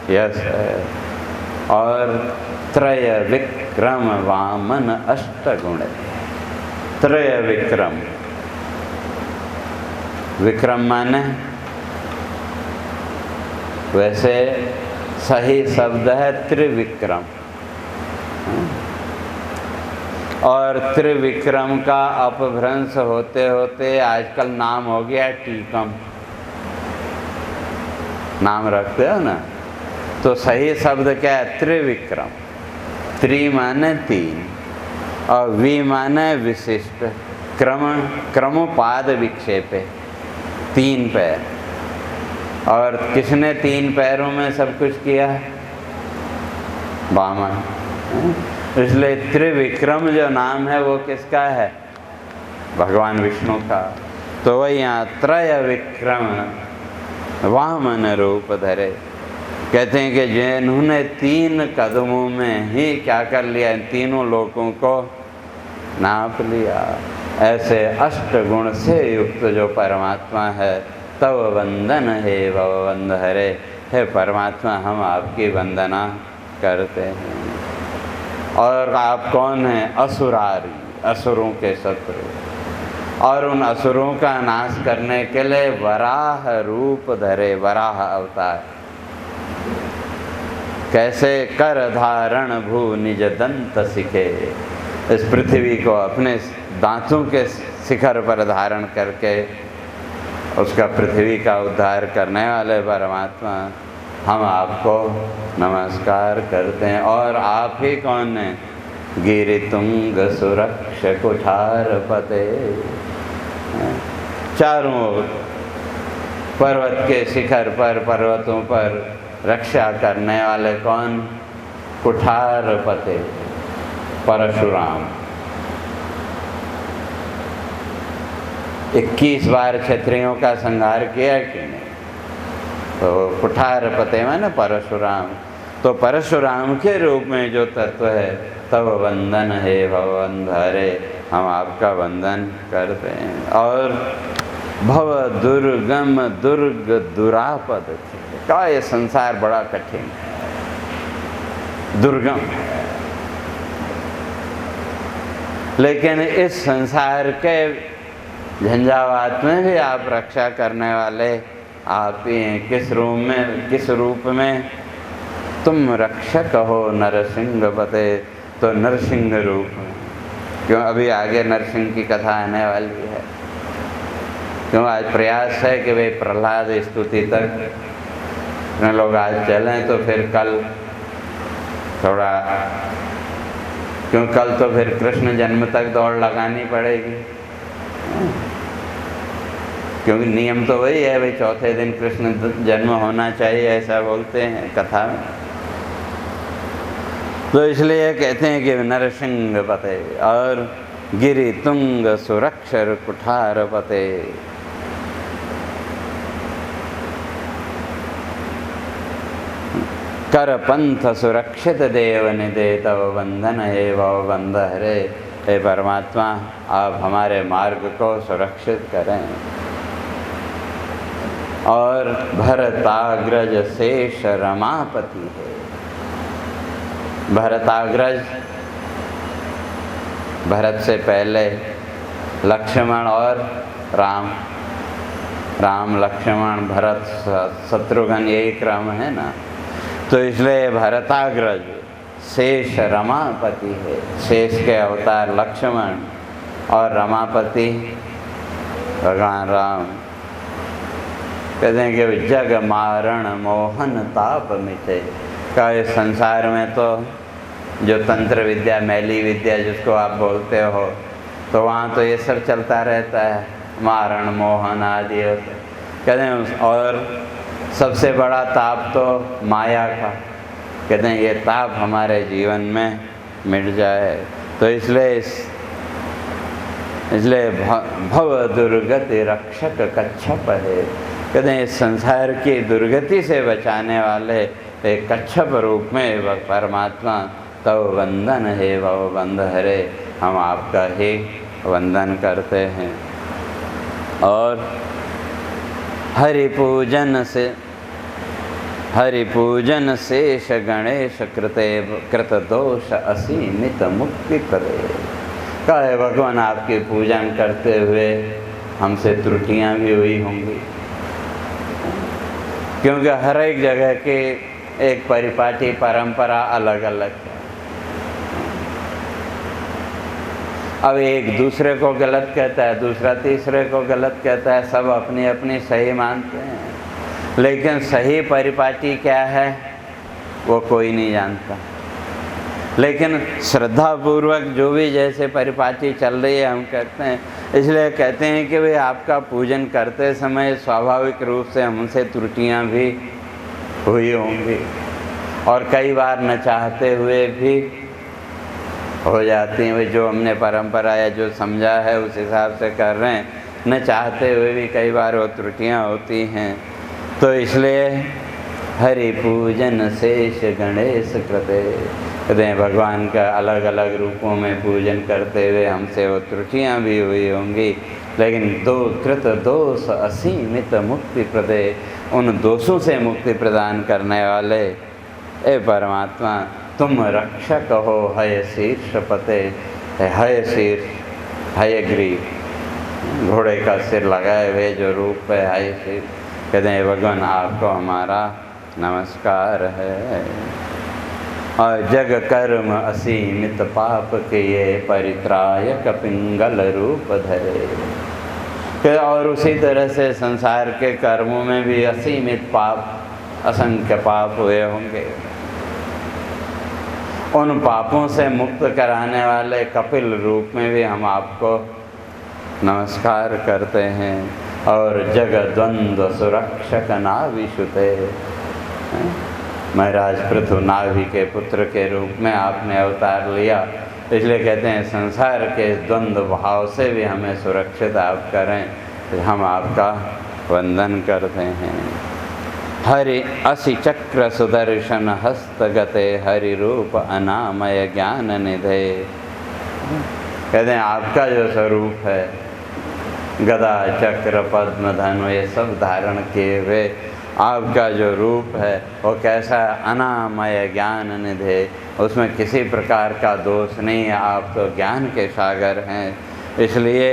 A: यश है। और त्रय विक्रम वामन अष्टगुण, त्रय विक्रम, विक्रम माने वैसे सही शब्द है त्रिविक्रम, और त्रिविक्रम का अपभ्रंश होते होते आजकल नाम हो गया टीकम, नाम रखते हो ना। तो सही शब्द क्या है, त्रिविक्रम। त्रि माने 3 और वि माने विशिष्ट, क्रमोपाद विक्षेपे, 3 पैर। और किसने 3 पैरों में सब कुछ किया है, वामन। इसलिए त्रिविक्रम जो नाम है वो किसका है, भगवान विष्णु का। तो वही यहाँ त्रय विक्रम वामन रूप धरे, कहते हैं कि जिन्होंने 3 कदमों में ही क्या कर लिया, इन तीनों लोकों को नाप लिया। ऐसे अष्टगुण से युक्त जो परमात्मा है, तव वंदन हे भवबंध हरे, हे परमात्मा हम आपकी वंदना करते हैं। और आप कौन हैं, असुरारी, असुरों के शत्रु। और उन असुरों का नाश करने के लिए वराह रूप धरे, वराह अवतार। कैसे, कर धारण भू निज दंत सिखे, इस पृथ्वी को अपने दांतों के शिखर पर धारण करके उसका पृथ्वी का उद्धार करने वाले परमात्मा, हम आपको नमस्कार करते हैं। और आप ही कौन हैं, गिरि तुंग सुरक्ष कुठार पते, चारों ओर पर्वत के शिखर पर, पर्वतों पर रक्षा करने वाले कौन, कुठार पते, परशुराम। 21 बार क्षत्रियों का संहार किया कि नहीं, तो कुठार पते माने परशुराम। तो परशुराम के रूप में जो तत्व है, तब वंदन हे भवबंध हरे, हम आपका वंदन करते हैं। और भव दुर्गम दुर्ग दुरापद, का ये संसार बड़ा कठिन है, दुर्गम है, लेकिन इस संसार के झंझावात में भी आप रक्षा करने वाले आप ही हैं। किस रूप में, तुम रक्षक हो नरसिंह पते, तो नरसिंह रूप में। क्यों, अभी आगे नरसिंह की कथा आने वाली है। क्यों, आज प्रयास है कि वे प्रहलाद स्तुति तक लोग आज चलें, तो फिर कल थोड़ा, क्यों कल तो फिर कृष्ण जन्म तक दौड़ लगानी पड़ेगी। क्योंकि नियम तो वही है भाई, चौथे दिन कृष्ण जन्म होना चाहिए, ऐसा बोलते हैं कथा में। तो इसलिए कहते हैं कि नरसिंह पते और गिरि तुंग सुरक्षर कुठार पते। कर पंथ सुरक्षित देव निदे तव बंधन हे भव बंध हरे। हे परमात्मा, आप हमारे मार्ग को सुरक्षित करें। और भरताग्रज शेष रमापति है। भरताग्रज, भरत से पहले लक्ष्मण और राम, राम लक्ष्मण भरत शत्रुघ्न, यही क्रम है ना। तो इसलिए भरताग्रज शेष रमापति है। शेष के अवतार लक्ष्मण और रमापति भगवान राम। कहते हैं कि जग मारण मोहन ताप मिटे। का इस संसार में तो जो तंत्र विद्या, मैली विद्या जिसको आप बोलते हो, तो वहाँ तो ये सब चलता रहता है, मारण मोहन आदि कहते हैं। और सबसे बड़ा ताप तो माया का। कहते हैं ये ताप हमारे जीवन में मिट जाए तो इसलिए भव दुर्गति रक्षक कच्छप है। कहते हैं इस संसार की दुर्गति से बचाने वाले एक कच्छप रूप में परमात्मा तव वंदन है भव बंध हरे। हम आपका ही वंदन करते हैं। और हरि पूजन शेष गणेश कृत दोष असीमित मुक्ति प्रदे। कहे भगवान, आपके पूजन करते हुए हमसे त्रुटियां भी हुई होंगी, क्योंकि हर एक जगह की एक परिपाटी परंपरा अलग अलग है। अब एक दूसरे को गलत कहता है, दूसरा तीसरे को गलत कहता है, सब अपनी अपनी सही मानते हैं, लेकिन सही परिपाटी क्या है वो कोई नहीं जानता। लेकिन श्रद्धापूर्वक जो भी जैसे परिपाटी चल रही है हम कहते हैं। इसलिए कहते हैं कि भाई आपका पूजन करते समय स्वाभाविक रूप से हमसे त्रुटियां भी हुई होंगी, और कई बार न चाहते हुए भी हो जाती हैं। भाई जो हमने परंपरा या जो समझा है उस हिसाब से कर रहे हैं, न चाहते हुए भी कई बार वो त्रुटियां होती हैं। तो इसलिए हरि पूजन शेष गणेश कृते। कहते हैं भगवान का अलग अलग रूपों में पूजन करते हुए हमसे वो त्रुटियां भी हुई होंगी, लेकिन कृत दोष असीमित मुक्ति प्रदे। उन दोषों से मुक्ति प्रदान करने वाले ए परमात्मा, तुम रक्षक हो हय शीर्ष पते। हय शीर्ष, हयग्रीव, घोड़े का सिर लगाए हुए जो रूप है हय शीर्ष। कहते हैं भगवान आपको हमारा नमस्कार है। और जग कर्म असीमित पाप के ये परित्रायक पिंगल रूप धरे। और उसी तरह से संसार के कर्मों में भी असीमित पाप, असंख्य पाप हुए होंगे। उन पापों से मुक्त कराने वाले कपिल रूप में भी हम आपको नमस्कार करते हैं। और जग द्वंद्व सुरक्षक नाभिषुते। महाराज पृथु नाभि के पुत्र के रूप में आपने अवतार लिया, इसलिए कहते हैं संसार के द्वंद्व भाव से भी हमें सुरक्षित आप करें, तो हम आपका वंदन करते हैं। हरि असि चक्र सुदर्शन हस्तगते हरि रूप अनामय ज्ञान निधे। कहते हैं आपका जो स्वरूप है, गदा चक्र पद्म धनु ये सब धारण किए हुए आपका जो रूप है वो कैसा अनामय ज्ञान निधे। उसमें किसी प्रकार का दोष नहीं है, आप तो ज्ञान के सागर हैं। इसलिए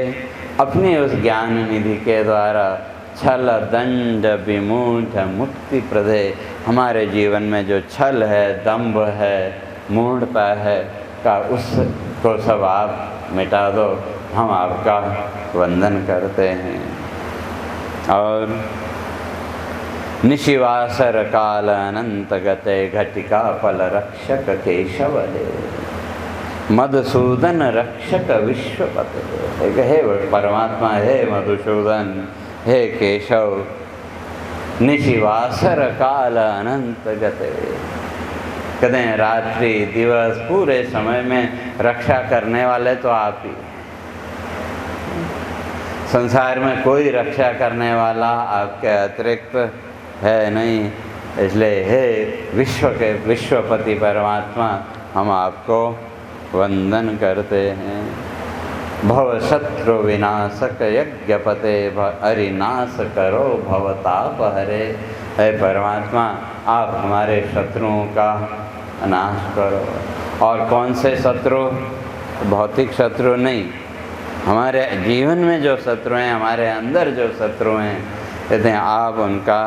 A: अपनी उस ज्ञान निधि के द्वारा छल दंड विमूढ़ मुक्ति प्रदे। हमारे जीवन में जो छल है, दंभ है, मूढ़ता है का उसको सब आप मिटा दो। हम आपका वंदन करते हैं। और निशिवासर काल अनंत गते घटिका फल रक्षक केशव है। मधुसूदन रक्षक विश्वपते। हे परमात्मा, हे मधुसूदन, हे केशव निशिवासर काल अनंत गते। कहते हैं रात्रि दिवस पूरे समय में रक्षा करने वाले तो आप ही। संसार में कोई रक्षा करने वाला आपके अतिरिक्त है नहीं। इसलिए हे विश्व के विश्वपति परमात्मा, हम आपको वंदन करते हैं। भव शत्रु विनाशक यज्ञपते हरिनाश करो भवताप हरे। हे परमात्मा, आप हमारे शत्रुओं का नाश करो। और कौन से शत्रु? भौतिक शत्रु नहीं, हमारे जीवन में जो शत्रु हैं, हमारे अंदर जो शत्रु हैं, कहते हैं आप उनका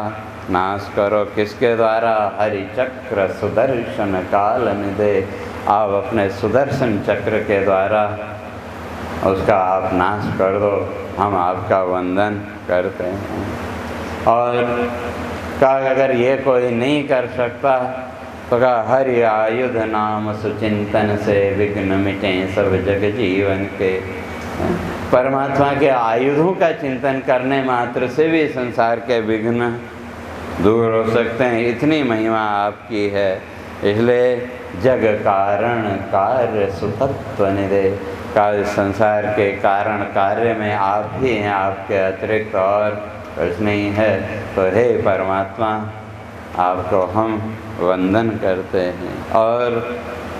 A: नाश करो। किसके द्वारा? हरि चक्र सुदर्शन काल निधे। आप अपने सुदर्शन चक्र के द्वारा उसका आप नाश कर दो। हम आपका वंदन करते हैं। और कहा अगर ये कोई नहीं कर सकता तो कहा हरि आयुध नाम सुचिंतन से विघ्न मिटें सब जग जीवन के। परमात्मा के आयुधों का चिंतन करने मात्र से भी संसार के विघ्न दूर हो सकते हैं। इतनी महिमा आपकी है। इसलिए जग कारण कार्य सुतत्व निधे। का संसार के कारण कार्य में आप ही हैं, आपके अतिरिक्त और कुछ नहीं है। तो हे परमात्मा, आपको हम वंदन करते हैं। और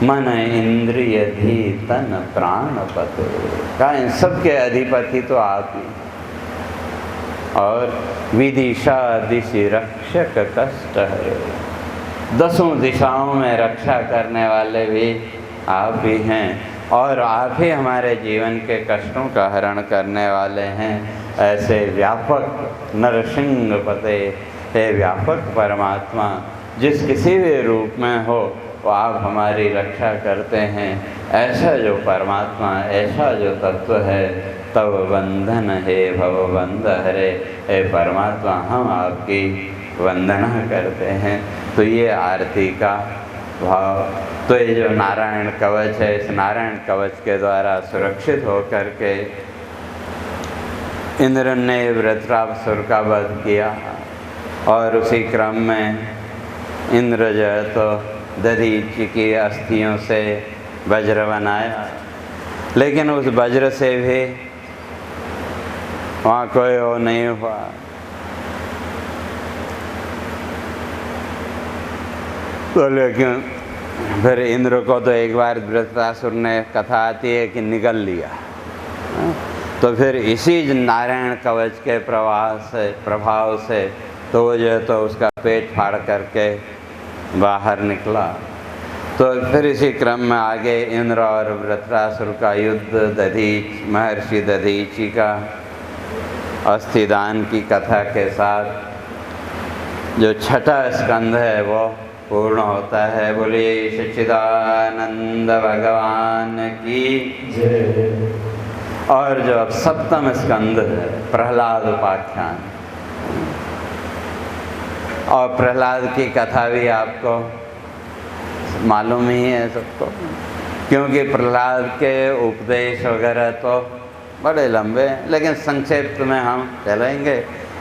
A: मन इंद्रिय धी तन प्राणपते। का इन सबके अधिपति तो आप ही। और विदिशा दिशि रक्षक कष्ट हरे। दसों दिशाओं में रक्षा करने वाले भी आप ही हैं। और आप ही हमारे जीवन के कष्टों का हरण करने वाले हैं। ऐसे व्यापक नरसिंह पते, हे व्यापक परमात्मा, जिस किसी भी रूप में हो वो आप हमारी रक्षा करते हैं। ऐसा जो परमात्मा, ऐसा जो तत्व है, तब वंदन हे भवबंध हरे। हे परमात्मा, हम आपकी वंदना करते हैं। तो ये आरती का भाव। तो ये जो नारायण कवच है, इस नारायण कवच के द्वारा सुरक्षित होकर के इंद्र ने वृत्रासुर का वध किया। और उसी क्रम में इंद्र जो है तो दधीचि की अस्थियों से वज्र बनाया। लेकिन उस वज्र से भी वहाँ कोई वो नहीं हुआ। तो लेकिन फिर इंद्र को तो एक बार वृत्रासुर ने, कथा आती है कि निगल लिया। तो फिर इसी नारायण कवच के प्रभाव से तो वो जो है तो उसका पेट फाड़ करके बाहर निकला। तो फिर इसी क्रम में आगे इंद्र और वृत्रासुर का युद्ध, महर्षि दधीचि का अस्थिदान की कथा के साथ जो छठा स्कंध है वो पूर्ण होता है। बोलिए सच्चिदानंद भगवान की जय। और जो अब सप्तम स्कंद है, प्रहलाद उपाख्यान। और प्रहलाद की कथा भी आपको मालूम ही है सबको, क्योंकि प्रहलाद के उपदेश वगैरह तो बड़े लंबे हैं, लेकिन संक्षेप में हम चलेंगे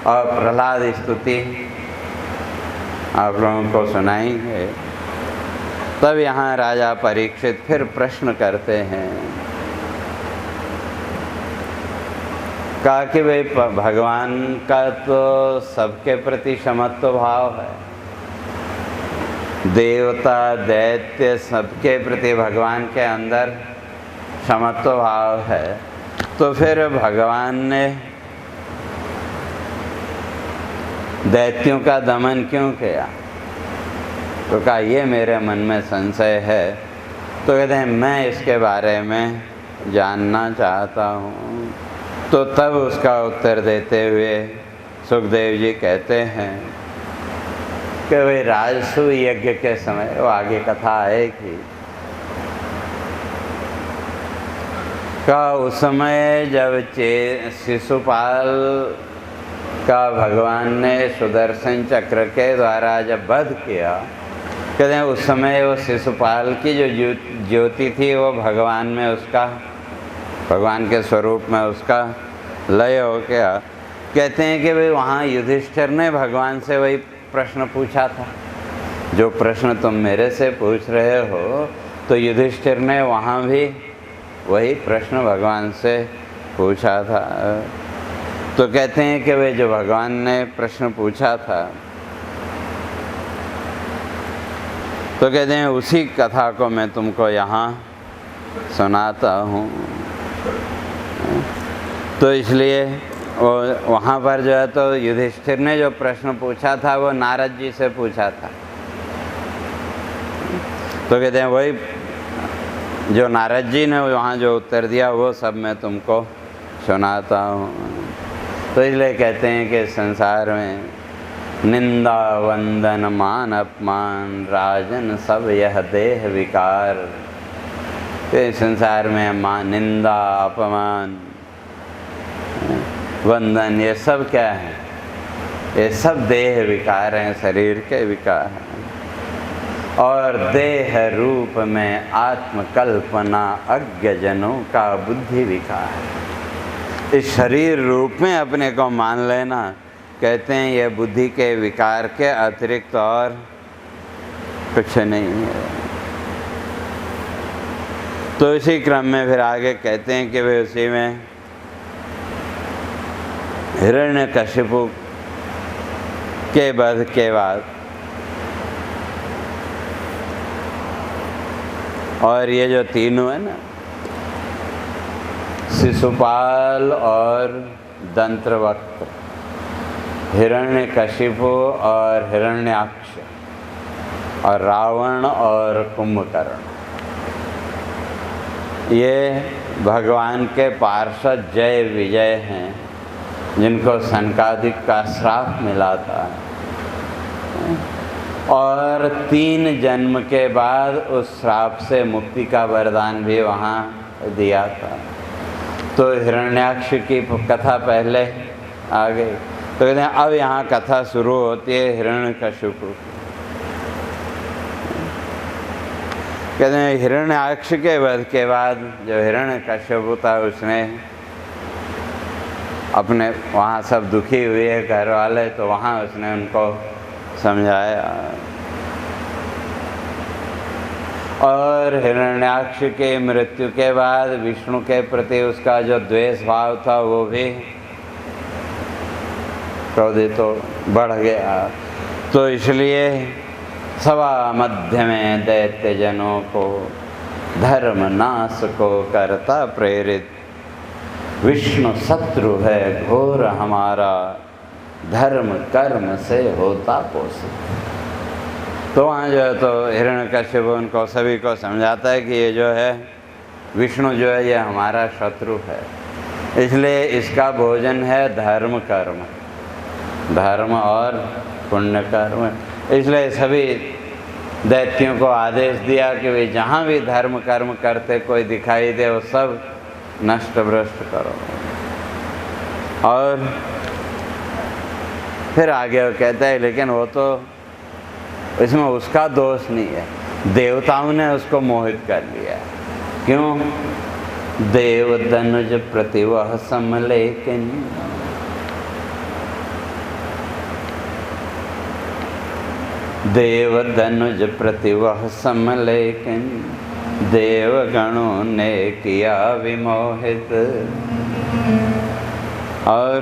A: और प्रहलाद स्तुति आप लोगों को सुनाएंगे। तब यहाँ राजा परीक्षित फिर प्रश्न करते हैं, कहा कि भाई भगवान का तो सबके प्रति समत्व भाव है, देवता दैत्य सबके प्रति भगवान के अंदर समत्व भाव है। तो फिर भगवान ने दैत्यों का दमन क्यों किया? तो कहा ये मेरे मन में संशय है। तो कहते हैं मैं इसके बारे में जानना चाहता हूँ। तो तब उसका उत्तर देते हुए सुखदेव जी कहते हैं कि भाई राजसू यज्ञ के समय, वो आगे कथा आएगी, का उस समय जब शिशुपाल का भगवान ने सुदर्शन चक्र के द्वारा जब वध किया, कहते हैं उस समय वो शिशुपाल की जो ज्योति थी वो भगवान में उसका, भगवान के स्वरूप में उसका लय हो गया। कहते हैं कि भाई वहाँ युधिष्ठिर ने भगवान से वही प्रश्न पूछा था, जो प्रश्न तुम मेरे से पूछ रहे हो, तो युधिष्ठिर ने वहाँ भी वही प्रश्न भगवान से पूछा था। तो कहते हैं कि वे जो भगवान ने प्रश्न पूछा था, तो कहते हैं उसी कथा को मैं तुमको यहाँ सुनाता हूँ। तो इसलिए वहाँ पर जो है तो युधिष्ठिर ने जो प्रश्न पूछा था वो नारद जी से पूछा था। तो कहते हैं वही जो नारद जी ने वहाँ जो उत्तर दिया वो सब मैं तुमको सुनाता हूँ। तो इसलिए कहते हैं कि संसार में निंदा वंदन मान अपमान राजन सब यह देह विकार। तो संसार में मान निंदा अपमान वंदन ये सब क्या है? ये सब देह विकार हैं, शरीर के विकार हैं। और देह रूप में आत्मकल्पना अज्ञजनों का बुद्धि विकार। इस शरीर रूप में अपने को मान लेना, कहते हैं ये बुद्धि के विकार के अतिरिक्त और कुछ नहीं है। तो इसी क्रम में फिर आगे कहते हैं कि वे उसी में हिरण्यकशिपु के वध के बाद और ये जो तीनों है ना, शिशुपाल और दंत्रवक्त्र, हिरण्यकशिपु और हिरण्याक्ष और रावण और कुंभकर्ण, ये भगवान के पार्षद जय विजय हैं, जिनको सनकादिक का श्राप मिला था। और 3 जन्म के बाद उस श्राप से मुक्ति का वरदान भी वहाँ दिया था। तो हिरण्याक्ष की कथा पहले आ गई। तो कहते हैं अब यहाँ कथा शुरू होती है हिरण्यकशिपु। कहते हैं हिरण्याक्ष के वध के बाद जो हिरण्यकशिपु था उसने अपने वहाँ सब दुखी हुए घर वाले, तो वहाँ उसने उनको समझाया। और हिरण्याक्ष के मृत्यु के बाद विष्णु के प्रति उसका जो द्वेष भाव था वो भी क्रोधित तो बढ़ गया। तो इसलिए सभा मध्य में दैत्य जनों को धर्म नाश को करता प्रेरित, विष्णु शत्रु है घोर हमारा, धर्म कर्म से होता पोषित। तो वहाँ जो है तो हिरण्यकशिपु उनको सभी को समझाता है कि ये जो है विष्णु जो है ये हमारा शत्रु है, इसलिए इसका भोजन है धर्म कर्म, धर्म और पुण्य कर्म। इसलिए सभी दैत्यों को आदेश दिया कि वे जहाँ भी धर्म कर्म करते कोई दिखाई दे वो सब नष्ट भ्रष्ट करो। और फिर आगे वो कहता है लेकिन वो तो इसमें उसका दोष नहीं है, देवताओं ने उसको मोहित कर लिया। क्यों? देव धनुज प्रति वह सम, लेकिन देव धनुज प्रति वह सम, लेकिन देवगणों ने किया विमोहित। और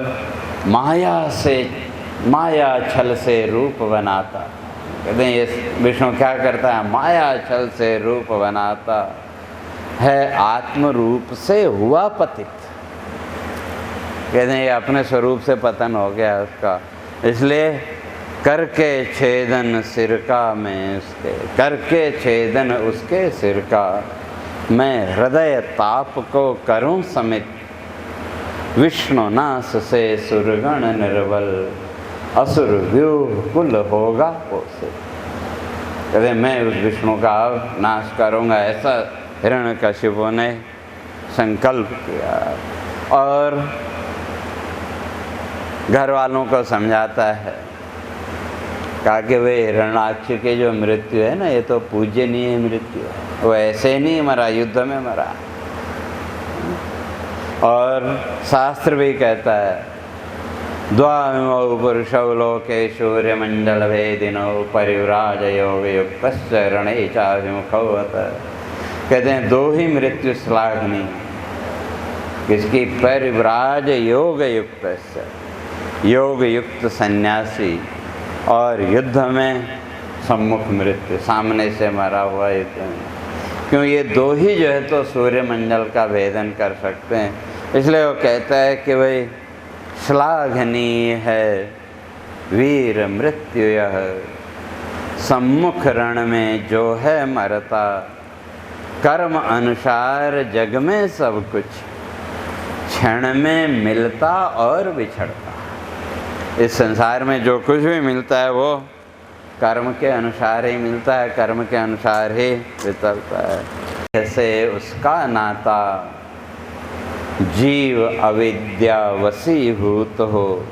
A: माया छल से रूप बनाता। कहते हैं ये विष्णु क्या करता है? माया छल से रूप बनाता है, आत्म रूप से हुआ पतित। कहते हैं ये अपने स्वरूप से पतन हो गया उसका, इसलिए करके छेदन सिर का मैं उसके, करके छेदन उसके सिर का, मैं हृदय ताप को करूं समित, विष्णु नाश से सुरगण निर्बल, असुर व्यूह कुल होगा पोषित। कहते मैं उस विष्णु का अब नाश करूंगा, ऐसा हिरण्यकशिपु ने संकल्प किया। और घर वालों को समझाता है, कहा कि वे हिरण्याक्ष की जो मृत्यु है ना, ये तो पूज्यनीय मृत्यु है, वो ऐसे नहीं मरा, युद्ध में मरा। और शास्त्र भी कहता है द्वाविमौ पुरुषौ लोके सूर्यमंडलभेदिनौ परिव्राज योग युक्त रणे चाभिमुखौ अत। कहते हैं दो ही मृत्यु श्लाघनी, किसकी? परिव्राज योग युक्त, योग युक्त सन्यासी और युद्ध में सम्मुख मृत्यु, सामने से मरा हुआ युद्ध में। क्यों? ये दो ही जो है तो सूर्यमंडल का भेदन कर सकते हैं। इसलिए वो कहता है कि भाई श्लाघनीय है वीर मृत्यु यह, सम्मुख रण में जो है मरता, कर्म अनुसार जग में सब कुछ, क्षण में मिलता और बिछड़ता। इस संसार में जो कुछ भी मिलता है वो कर्म के अनुसार ही मिलता है, कर्म के अनुसार ही बिछड़ता है। जैसे उसका नाता जीव अविद्या वशीभूत हो,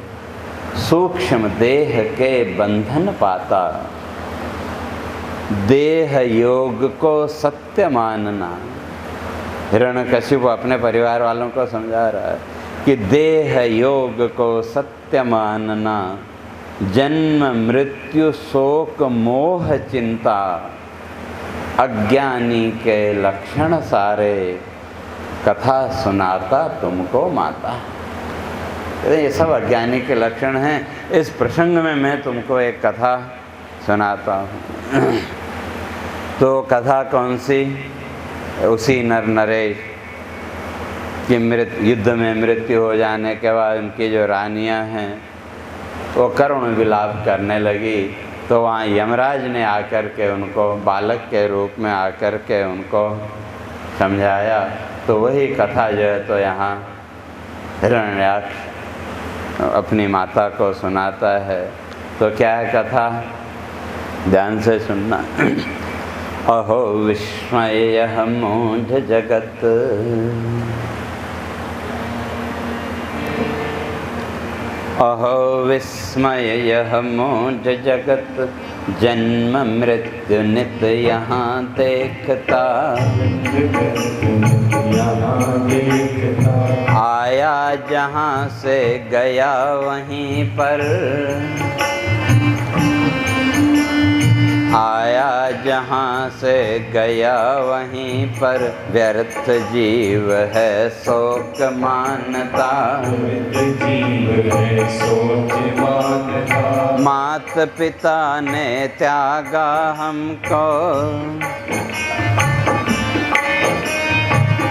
A: सूक्ष्म देह के बंधन पाता, देह योग को सत्य मानना। हिरण्यकशिपु अपने परिवार वालों को समझा रहा है कि देह योग को सत्य मानना, जन्म मृत्यु शोक मोह चिंता, अज्ञानी के लक्षण सारे, कथा सुनाता तुमको माता। ये सब अज्ञानी के लक्षण हैं। इस प्रसंग में मैं तुमको एक कथा सुनाता हूँ। तो कथा कौन सी? उसी नर नरेश की युद्ध में मृत्यु हो जाने के बाद उनकी जो रानियां हैं वो करुण विलाप करने लगी। तो वहाँ यमराज ने आकर के उनको बालक के रूप में आकर के उनको समझाया। तो वही कथा जो है तो यहाँ हिरण्याक्ष अपनी माता को सुनाता है। तो क्या है कथा? ध्यान से सुनना। अहो विस्मय मूढ़ जगत, अहो विस्मय मूढ़ जगत, जन्म मृत्यु नित यहाँ देखता, आया जहाँ से गया वहीं पर, आया जहाँ से गया वहीं पर, व्यर्थ जीव है शोक मानता,
B: जीव है सोच मानता।
A: मात पिता ने त्यागा हमको,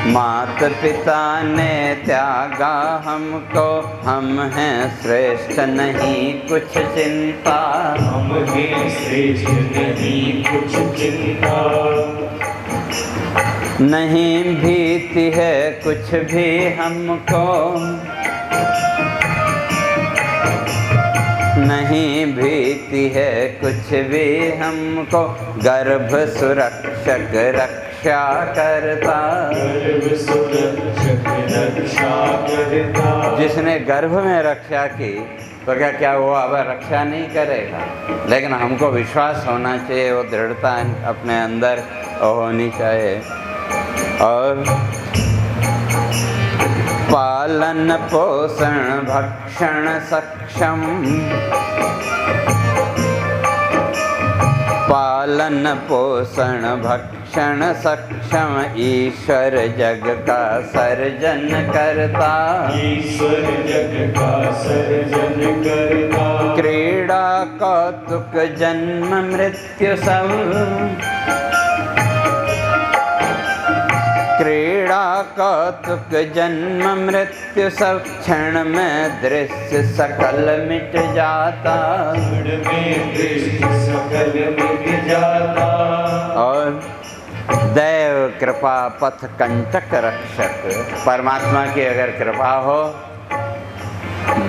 A: मात पिता ने त्यागा हमको, हम हैं श्रेष्ठ नहीं कुछ चिंता,
B: हम हैं श्रेष्ठ नहीं कुछ चिंता,
A: नहीं भीति है कुछ भी हमको, नहीं भीति है कुछ भी हमको, गर्भ सुरक्षक रक्षा करता,
B: गर्भ सुरक्षक रक्षा करता।
A: जिसने गर्भ में रक्षा की तो क्या वो अब रक्षा नहीं करेगा? लेकिन हमको विश्वास होना चाहिए, वो दृढ़ता अपने अंदर होनी चाहिए। और पालन पोषण भक्षण सक्षम, पालन पोषण भक्षण सक्षम, ईश्वर जग का सर्जन करता,
B: ईश्वर जग का सर्जन करता,
A: क्रीड़ा कौतुक जन्म मृत्यु सब, क्रीड़ा कौतुक जन्म मृत्यु सब, क्षण में दृश्य सकल मिट जाता,
B: क्षण में दृश्य सकल मिट जाता।
A: और दैव कृपा पथ कंटक रक्षक, परमात्मा की अगर कृपा हो,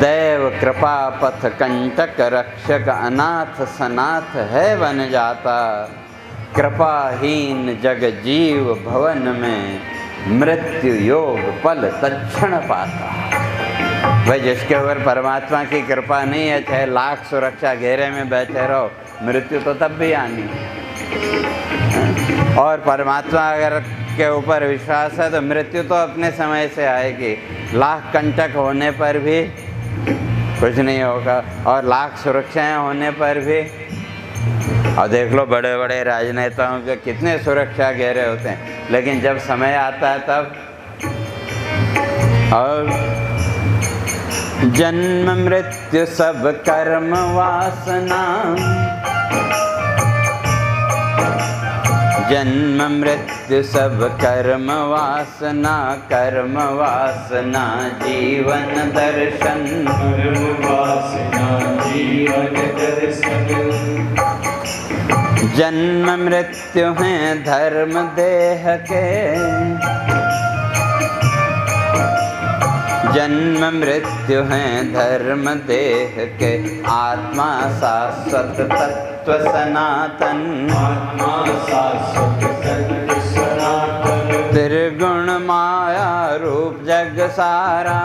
A: दैव कृपा पथ कंटक रक्षक, अनाथ सनाथ है बन जाता, कृपाहीन जग जीव भवन में, मृत्यु योग पल तत्क्षण पाता। भाई जिसके ऊपर परमात्मा की कृपा नहीं है, चाहे लाख सुरक्षा घेरे में बैठे रहो, मृत्यु तो तब भी आनी है। और परमात्मा अगर के ऊपर विश्वास है तो मृत्यु तो अपने समय से आएगी, लाख कंटक होने पर भी कुछ नहीं होगा। और लाख सुरक्षाएं होने पर भी, और देख लो बड़े बड़े राजनेताओं के कितने सुरक्षा घेरे होते हैं, लेकिन जब समय आता है तब। और जन्म मृत्यु सब कर्म वासना, जन्म मृत्यु सब कर्म वासना, कर्म वासना जीवन दर्शन,
B: कर्म वासना जीवन दर्शन।
A: जन्म मृत्यु हैं धर्म देह के, जन्म मृत्यु हैं धर्म देह के, आत्मा शाश्वत तत्व सनातन,
B: आत्मा शाश्वत तत्व सनातन।
A: त्रिगुण माया रूप जग सारा,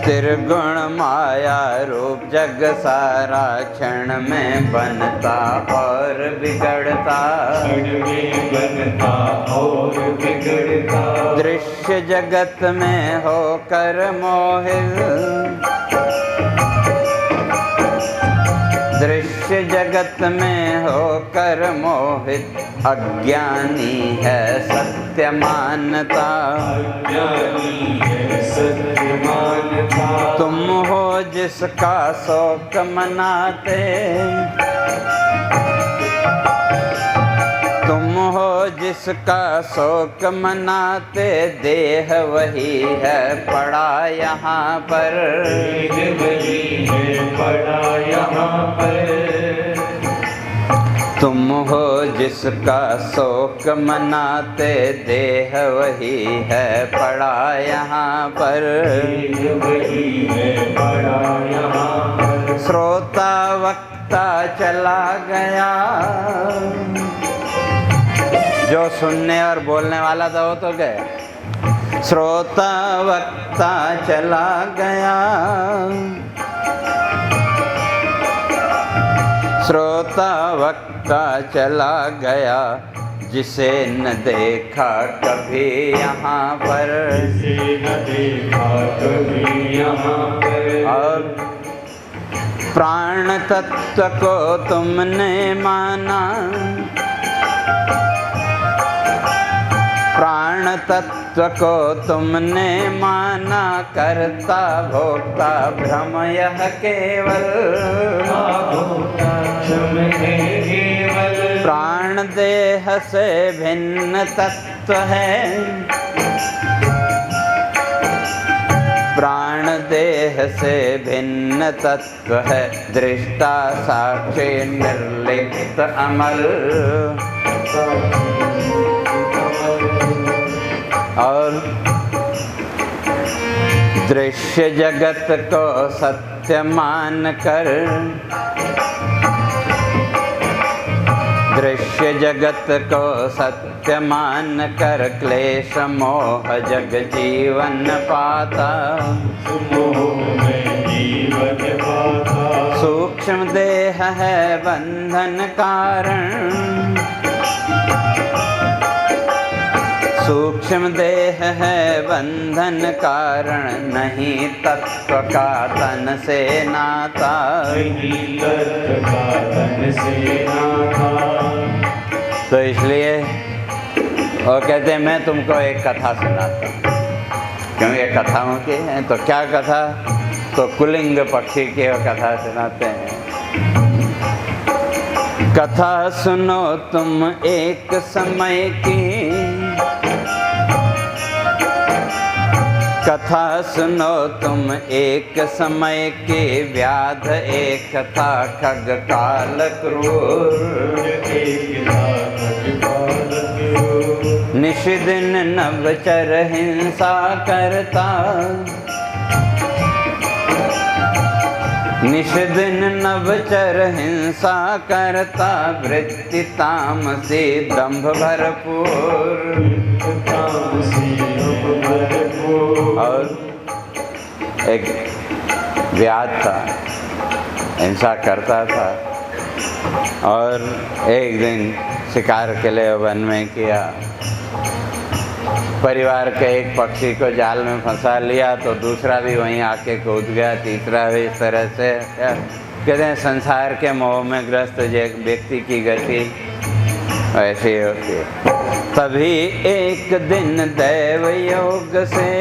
A: त्रिगुण माया रूप जग सारा, क्षण में बनता और बिगड़ता,
B: क्षण में बनता और बिगड़ता।
A: दृश्य जगत में होकर मोहित, दृश्य जगत में होकर मोहित, अज्ञानी है सत्य मानता,
B: अज्ञानी है सत्य मानता।
A: तुम हो जिसका शोक मनाते, तुम हो जिसका शोक मनाते, देह वही है पड़ा यहाँ पर,
B: देह वही है पड़ा यहाँ पर।
A: तुम हो जिसका शोक मनाते, देह वही है पड़ा यहाँ पर,
B: देह वही है पड़ा यहाँ पर।
A: श्रोता वक्ता चला गया, जो सुनने और बोलने वाला था वो तो गए। श्रोता वक्ता चला गया, श्रोता वक्ता चला गया, जिसे न देखा कभी यहाँ पर,
B: जिसे न देखा कभी यहाँ पर।
A: और प्राण तत्व को तुमने माना, प्राण तत्व को तुमने माना, करता भोक्ता भ्रम यह केवल,
B: क्षम है केवल।
A: प्राण देह से भिन्न तत्व है, प्राण देह से भिन्न तत्व है, दृष्टा साक्षी निर्लिप्त अमल। और दृश्य जगत को सत्य मान कर, दृश्य जगत को सत्य मान कर, क्लेश मोह जग जीवन पाता,
B: मोह में जीवन पाता।
A: सूक्ष्म देह है बंधन कारण, सूक्ष्म देह है बंधन कारण, नहीं तत्व का तन से नाता,
B: नहीं तत्व का तन से नाता।
A: तो इसलिए वो कहते हैं मैं तुमको एक कथा सुनाता हूँ, क्योंकि कथाओं की है। तो क्या कथा? तो कुलिंग पक्षी की कथा सुनाते हैं। कथा सुनो तुम एक समय की, कथा सुनो तुम एक समय की, व्याध एक था खग काल क्रूर, निश दिन नवचर हिंसा करता, निश दिन नवचर हिंसा करता, वृत्ति तामसी दंभ भरपूर। और एक व्याध था, हिंसा करता था, और एक दिन शिकार के लिए वन में किया। परिवार के एक पक्षी को जाल में फंसा लिया तो दूसरा भी वहीं आके कूद गया, तीसरा भी इस तरह से। कहते हैं संसार के मोह में ग्रस्त व्यक्ति की गति ऐसी होती है। तभी एक दिन दैव योग से,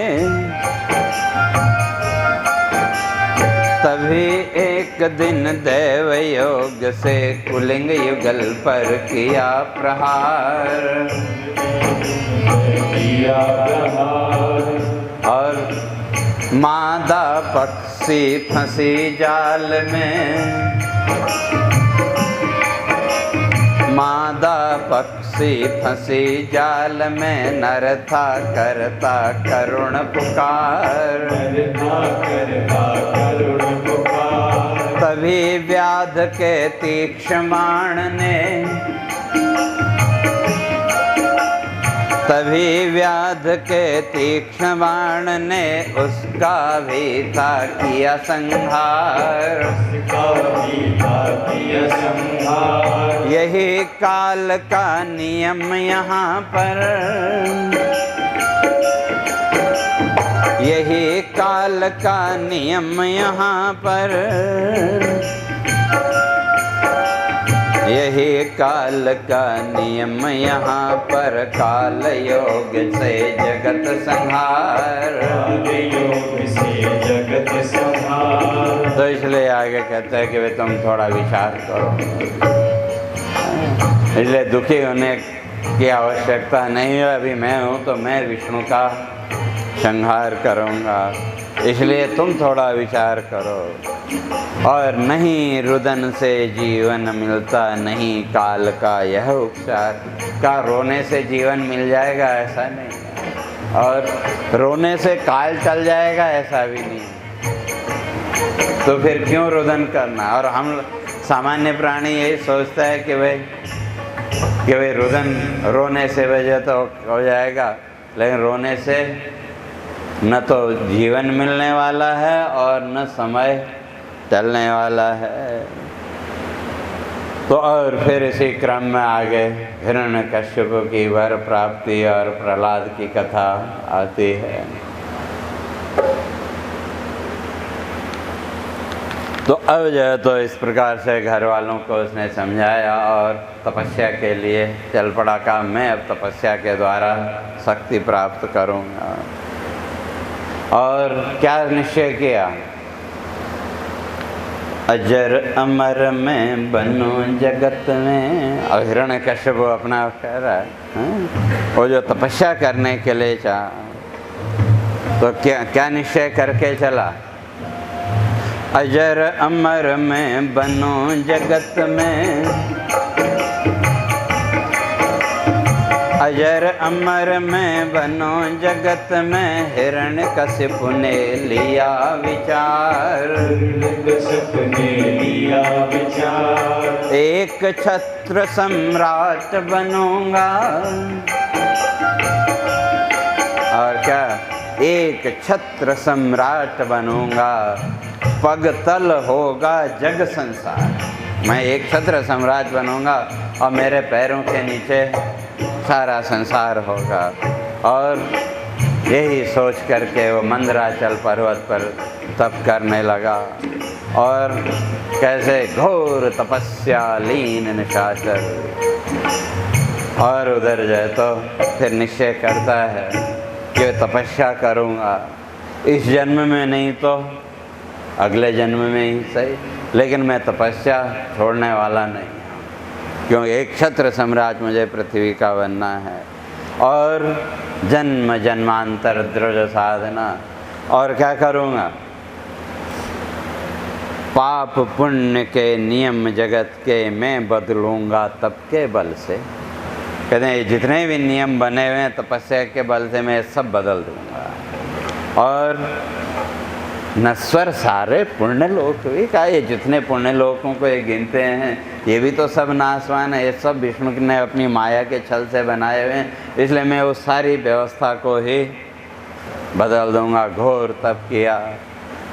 A: तभी एक दिन दैव योग से कुलिंग युगल पर किया प्रहार, और मादा पक्षी फंसी जाल में, मादा पक्षी फंसी जाल में, नर था करता करुण पुकार, तभी व्याध के तीक्ष्ण बाण ने, तभी व्याध के तीक्ष्ण बाण ने उसका भी था किया संहार, यही काल का नियम यहाँ पर, यही काल का नियम यहाँ पर, यही काल का नियम यहाँ पर, काल योग से जगत संहार, योग से जगत संहार। तो इसलिए आगे कहते हैं कि वे तुम थोड़ा विचार करो, इसलिए दुखी होने की आवश्यकता नहीं है। अभी मैं हूँ तो मैं विष्णु का संहार करूँगा, इसलिए तुम थोड़ा विचार करो। और नहीं रुदन से जीवन मिलता, नहीं काल का यह उपचार। का रोने से जीवन मिल जाएगा ऐसा नहीं है, और रोने से काल चल जाएगा ऐसा भी नहीं है। तो फिर क्यों रुदन करना? और हम सामान्य प्राणी यही सोचता है कि भाई रुदन रोने से वजह तो हो जाएगा, लेकिन रोने से न तो जीवन मिलने वाला है और न समय चलने वाला है। तो और फिर इसी क्रम में आगे हिरण्यकश्यप की वर प्राप्ति और प्रहलाद की कथा आती है। तो अब जो है तो इस प्रकार से घर वालों को उसने समझाया और तपस्या के लिए चल पड़ा का मैं अब तपस्या के द्वारा शक्ति प्राप्त करूँगा। और क्या निश्चय किया? अजर अमर में बनूं जगत में। और हिरण्यकश्यप अपना कह रहा है वो जो तपस्या करने के लिए चाह, तो क्या निश्चय करके चला? अजर अमर में बनूं जगत में, अजर अमर में बनूं जगत में, हिरण्यकश्यप ने लिया विचार, हिरण्यकश्यप ने लिया विचार। एक छत्र सम्राट बनूंगा। और क्या? एक छत्र सम्राट बनूंगा, पग तल होगा जग संसार। मैं एक छत्र सम्राट बनूंगा और मेरे पैरों के नीचे सारा संसार होगा। और यही सोच करके वो मंदराचल पर्वत पर तप करने लगा। और कैसे घोर तपस्या लीन निशाचर। और उधर जाए तो फिर निश्चय करता है कि तपस्या करूँगा, इस जन्म में नहीं तो अगले जन्म में ही सही, लेकिन मैं तपस्या छोड़ने वाला नहीं हूँ, क्योंकि एक क्षत्र सम्राट मुझे पृथ्वी का बनना है। और जन्म जन्मांतर दृढ़ साधना। और क्या करूँगा? पाप पुण्य के नियम जगत के मैं बदलूँगा तप के बल से। कहते हैं जितने भी नियम बने हुए हैं तपस्या के बल से मैं सब बदल दूँगा। और नश्वर सारे पुण्य लोक भी का, ये जितने पुण्य लोकों को ये गिनते हैं ये भी तो सब नाशवान है, ये सब विष्णु ने अपनी माया के छल से बनाए हुए हैं। इसलिए मैं उस सारी व्यवस्था को ही बदल दूंगा। घोर तप किया,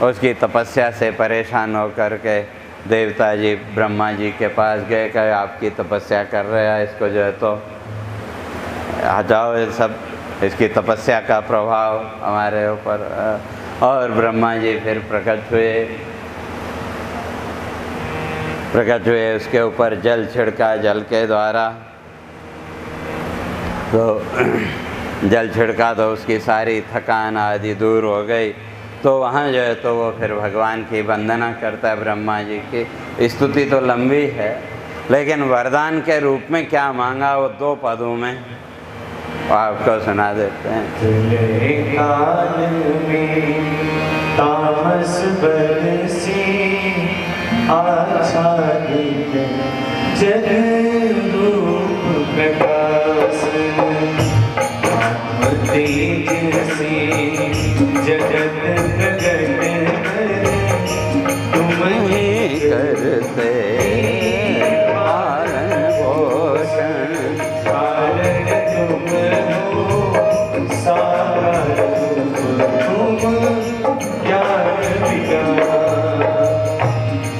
A: उसकी तपस्या से परेशान होकर के देवता जी ब्रह्मा जी के पास गए, कहे आपकी तपस्या कर रहे हैं, इसको जो है तो हटाओ, ये सब इसकी तपस्या का प्रभाव हमारे ऊपर। और ब्रह्मा जी फिर प्रकट हुए, उसके ऊपर जल छिड़का, जल के द्वारा तो जल छिड़का तो उसकी सारी थकान आदि दूर हो गई। तो वहाँ जो है तो वो फिर भगवान की वंदना करता है ब्रह्मा जी की। स्तुति तो लंबी है, लेकिन वरदान के रूप में क्या मांगा वो 2 पदों में आपको सुना देते हैं।
B: चले काल में तामस बरसी आच्छादित जग रूप प्रकाश, तेज से जगत प्रगट तुम ही
A: करते पालन पोषण,
B: पालन तुम हो सारा तुम ज्ञान विज्ञान,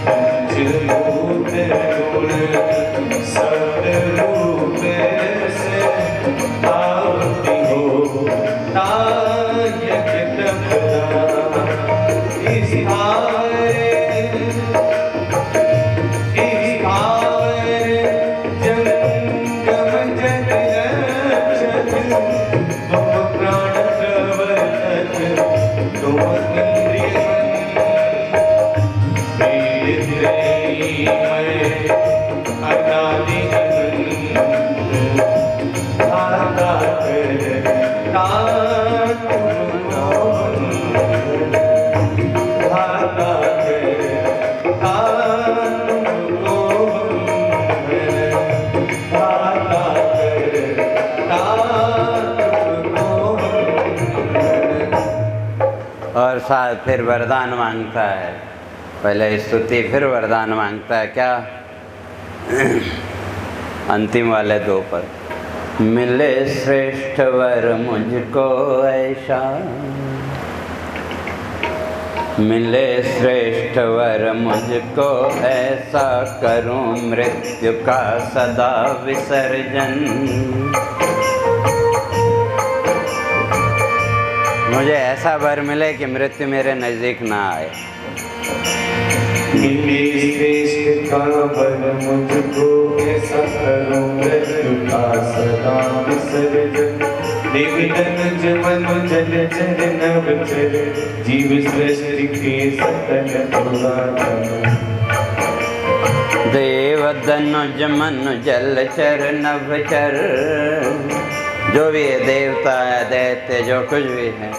B: पंचभूत गुण सतरूप से आवती हो नायक तपदा इस जंगम जग रक्षक तुम प्राण प्रवर्तक तुम इंद्रिय अनादि धाता
A: और साथ फिर वरदान मांगता है। पहले स्तुति फिर वरदान मांगता है। क्या? अंतिम वाले 2 पद। मिले श्रेष्ठ वर मुझको ऐसा, मिले श्रेष्ठ वर मुझको ऐसा, करूं मृत्यु का सदा विसर्जन। मुझे ऐसा वर मिले कि मृत्यु मेरे नज़दीक ना आए।
B: मिले श्रेष्ठ का वर मुझको ऐसा, करूं मृत्यु का सदा विसर्जन। देवी तनुज मनु जल चर नभ चर, जीव सृष्टि के सकल पुरातन।
A: देव धनुज मनु जल चर नभ चर, जो भी है देवता है दैत्य जो कुछ भी है,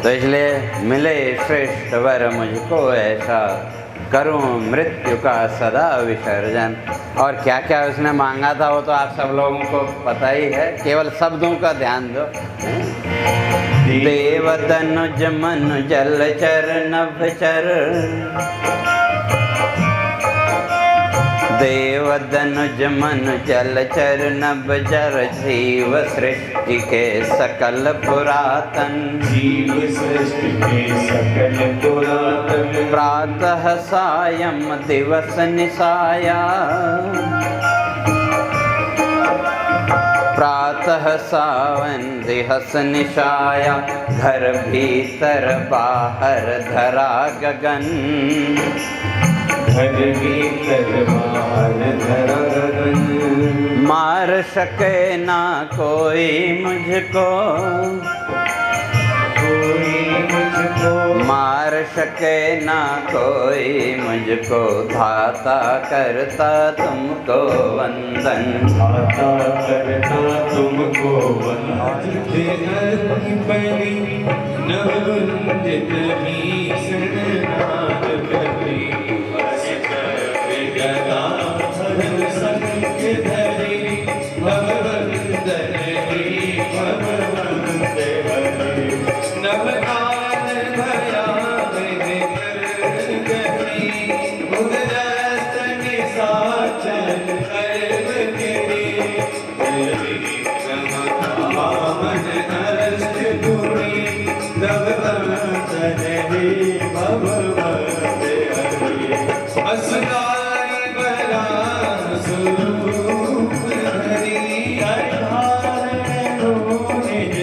A: तो इसलिए मिले श्रेष्ठ वर मुझको ऐसा, करूं मृत्यु का सदा विसर्जन। और क्या क्या उसने मांगा था वो तो आप सब लोगों को पता ही है, केवल शब्दों का ध्यान दो। देव तनुज मनु जल चर नभ चर, देव धनुज मनु जल चर नभ चर, जीव सृष्टि के सकल पुरातन।
B: जीव सृष्टि के सकल पुरातन।
A: प्रातः सायं दिवस निशाया, प्रातः सावन दिवस निशाया, घर भीतर बाहर धरा गगन।
B: घर भीतर बाहर धरा गगन।
A: मार सके ना कोई मुझको,
B: कोई मुझको
A: मार सके ना कोई मुझको, धाता करता तुमको वंदन।
B: धाता करता तुमको वंदन। बलि नववंदित भीषण नाद बलि, गदा धर संग धरि, भववंदन हे भववंदन हरि। नवकाल भया कर गति, उदरस्त निशाचर कर्म गिरि। मन नष्ट गुणी, नववंदन हे भववंदन हरि। असुराय बराह स्वरूप धरि, धारण हो निज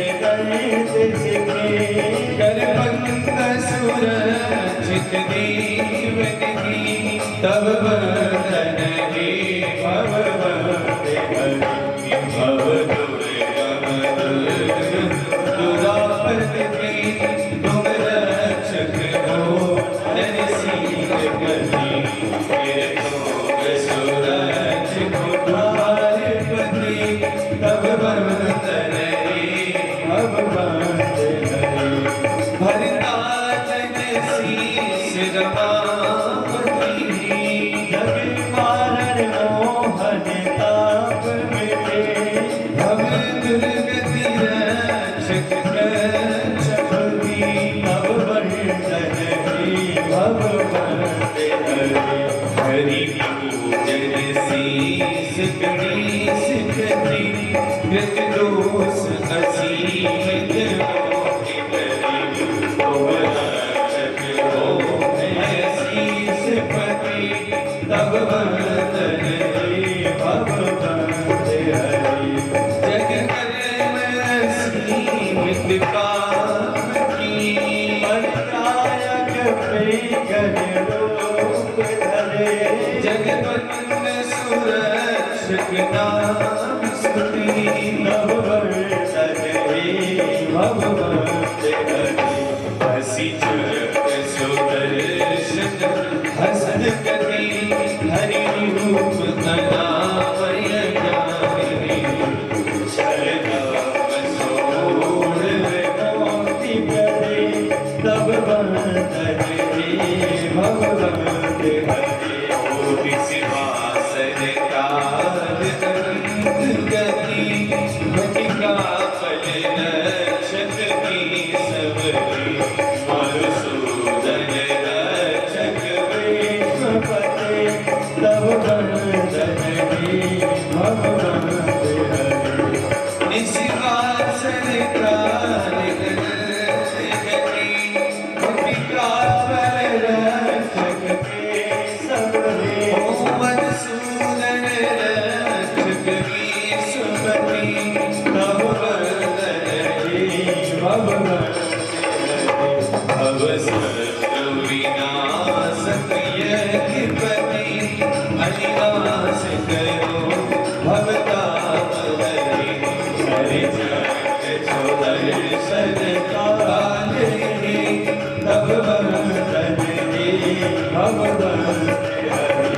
B: सुरक्षित जीवन की तब बंधन हे भव बंदे हरि भव दुर्गम दुरापद की तुम रक्षक हो नरसिंह गति फिर तुम सुरक्षित द्वारपति तब बंधन हे भव बंदे हरि भरता जन शीस रमापति जग मारण मोहन ताप मिटे भव दुर्गति रक्षक रक्षपति भव बंधन हे भव बंदे हरि पूजन शीस गणेश गति कृत दोष असीमित मोहि करि तुम रक्षक हो शीस पति तब बंधन हे भव बंदे हरि जग कर्म सीमित काम की परिचायक प्रियगण रूप धरे जगवंद सुरक्षक नाम स्तुति तब बंधन हे भव बंदे हरि हसी जग सुदर्शन हसन गति हरि रूप अनामय ज्ञानी शरणाम सोढ़ मोति करे तब बंधन हे भव बंदे हरि कोटि सिंहासन काल अनंत गति घटिका फल रक्षक की सबरी मधुसूदन रक्षक विष्णुपते तब बंधन हे भव बंदे हरि निशिवासन काल अनंत गति घटिका फल रक्षक के सबरी मधुसूदन रक्षक विष्णुपति तब बंधन हे भव बंदे भव सर्व विनाशक यज्ञपति अनिनाश करो भवताप हरि हरि जग सुदर्शन काल हे तब बंधन हे भव बंदे हरि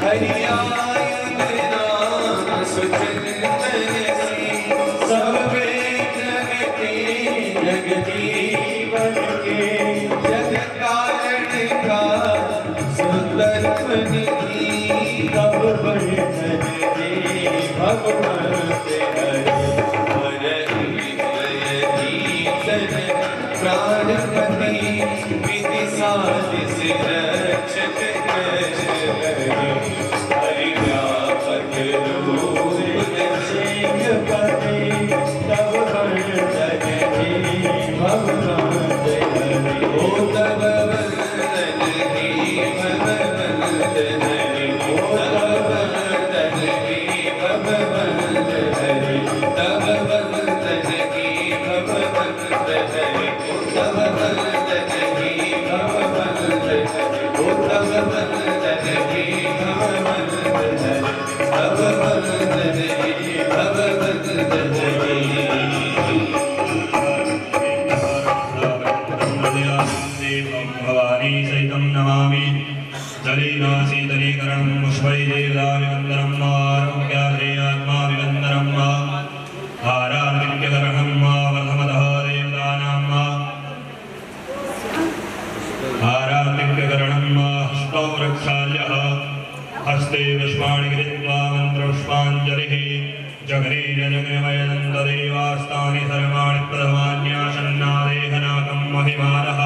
B: हरि आयुध नाम सुचिंतन से सब वेद मिटे जग जीवन के जग कारण का सुतत्व निधि तब बंधन हे भव बंदे हरि हरहीतन प्राणपति विधि साधिस रक्षक कश हरि हरि व्यापक रूप दक्षिणपति तब बंधन हे भव बंदे हरि ओ तब बंधन हे भव बंदन हरि ओ तब बंधन हे भव बंदन हरि तब बंधन हे भव बंदन हरि तब बंधन हे भव बंदन हरि ओ तब बंधन हे भव बंदन हरि तब बंधन हे भव बंदन हरि
C: भवानी सहितं नमामि जलेन शीतलीकरणं पुष्पैर्देवताभिवन्दनं आरोग्यार्थे आत्माभिवन्दनं हारार्घ्यकरणं प्रथमतः देवतानां हारार्घ्यकरणं हस्तौ रक्षाल्यः हस्ते पुष्पाणि गृहीत्वा मन्त्रपुष्पाञ्जलिः जगनीजगमयदन्तदेवास्तानि सर्वाणि प्रथमान्यासन्नादेहनाकं महिमानः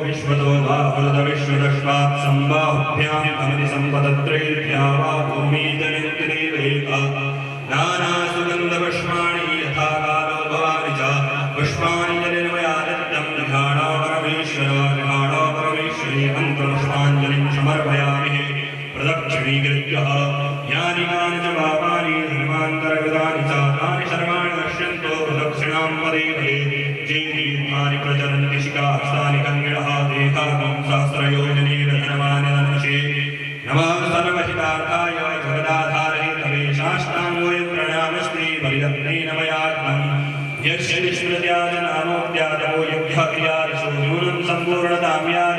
C: विश्वतो बाहुलविश्वदश्वात् सम्बाहुभ्यां कमति सम्पदत्रैभ्यां वा भूमि जनित्यदेवैका नानासुगन्धपुष्पाणि यथा कालो भवानि च पुष्पाणि जनिर्मयादित्यं निघाणो परमेश्वरी मन्त्रपुष्पाञ्जलिं समर्पयामि प्रदक्षिणीकृत्य यानि कानि च पापानि धर्मान्तरकृतानि च तानि सर्वाणि नश्यन्तो प्रदक्षिणां वदेमहे जे तीर्थानि प्रचरन्ति शिखास्तानि कन्यः सहस्रयोजने रतनवाननमशे नमः सर्वहितार्थाय जगदाधारहितवे साष्टाङ्गोऽयं प्रणामस्ते परिरत्नेन मयात्मन् यस्य विस्मृत्यादनामोऽप्यादवो यज्ञः क्रियादिषु न्यूनं सम्पूर्णतां याति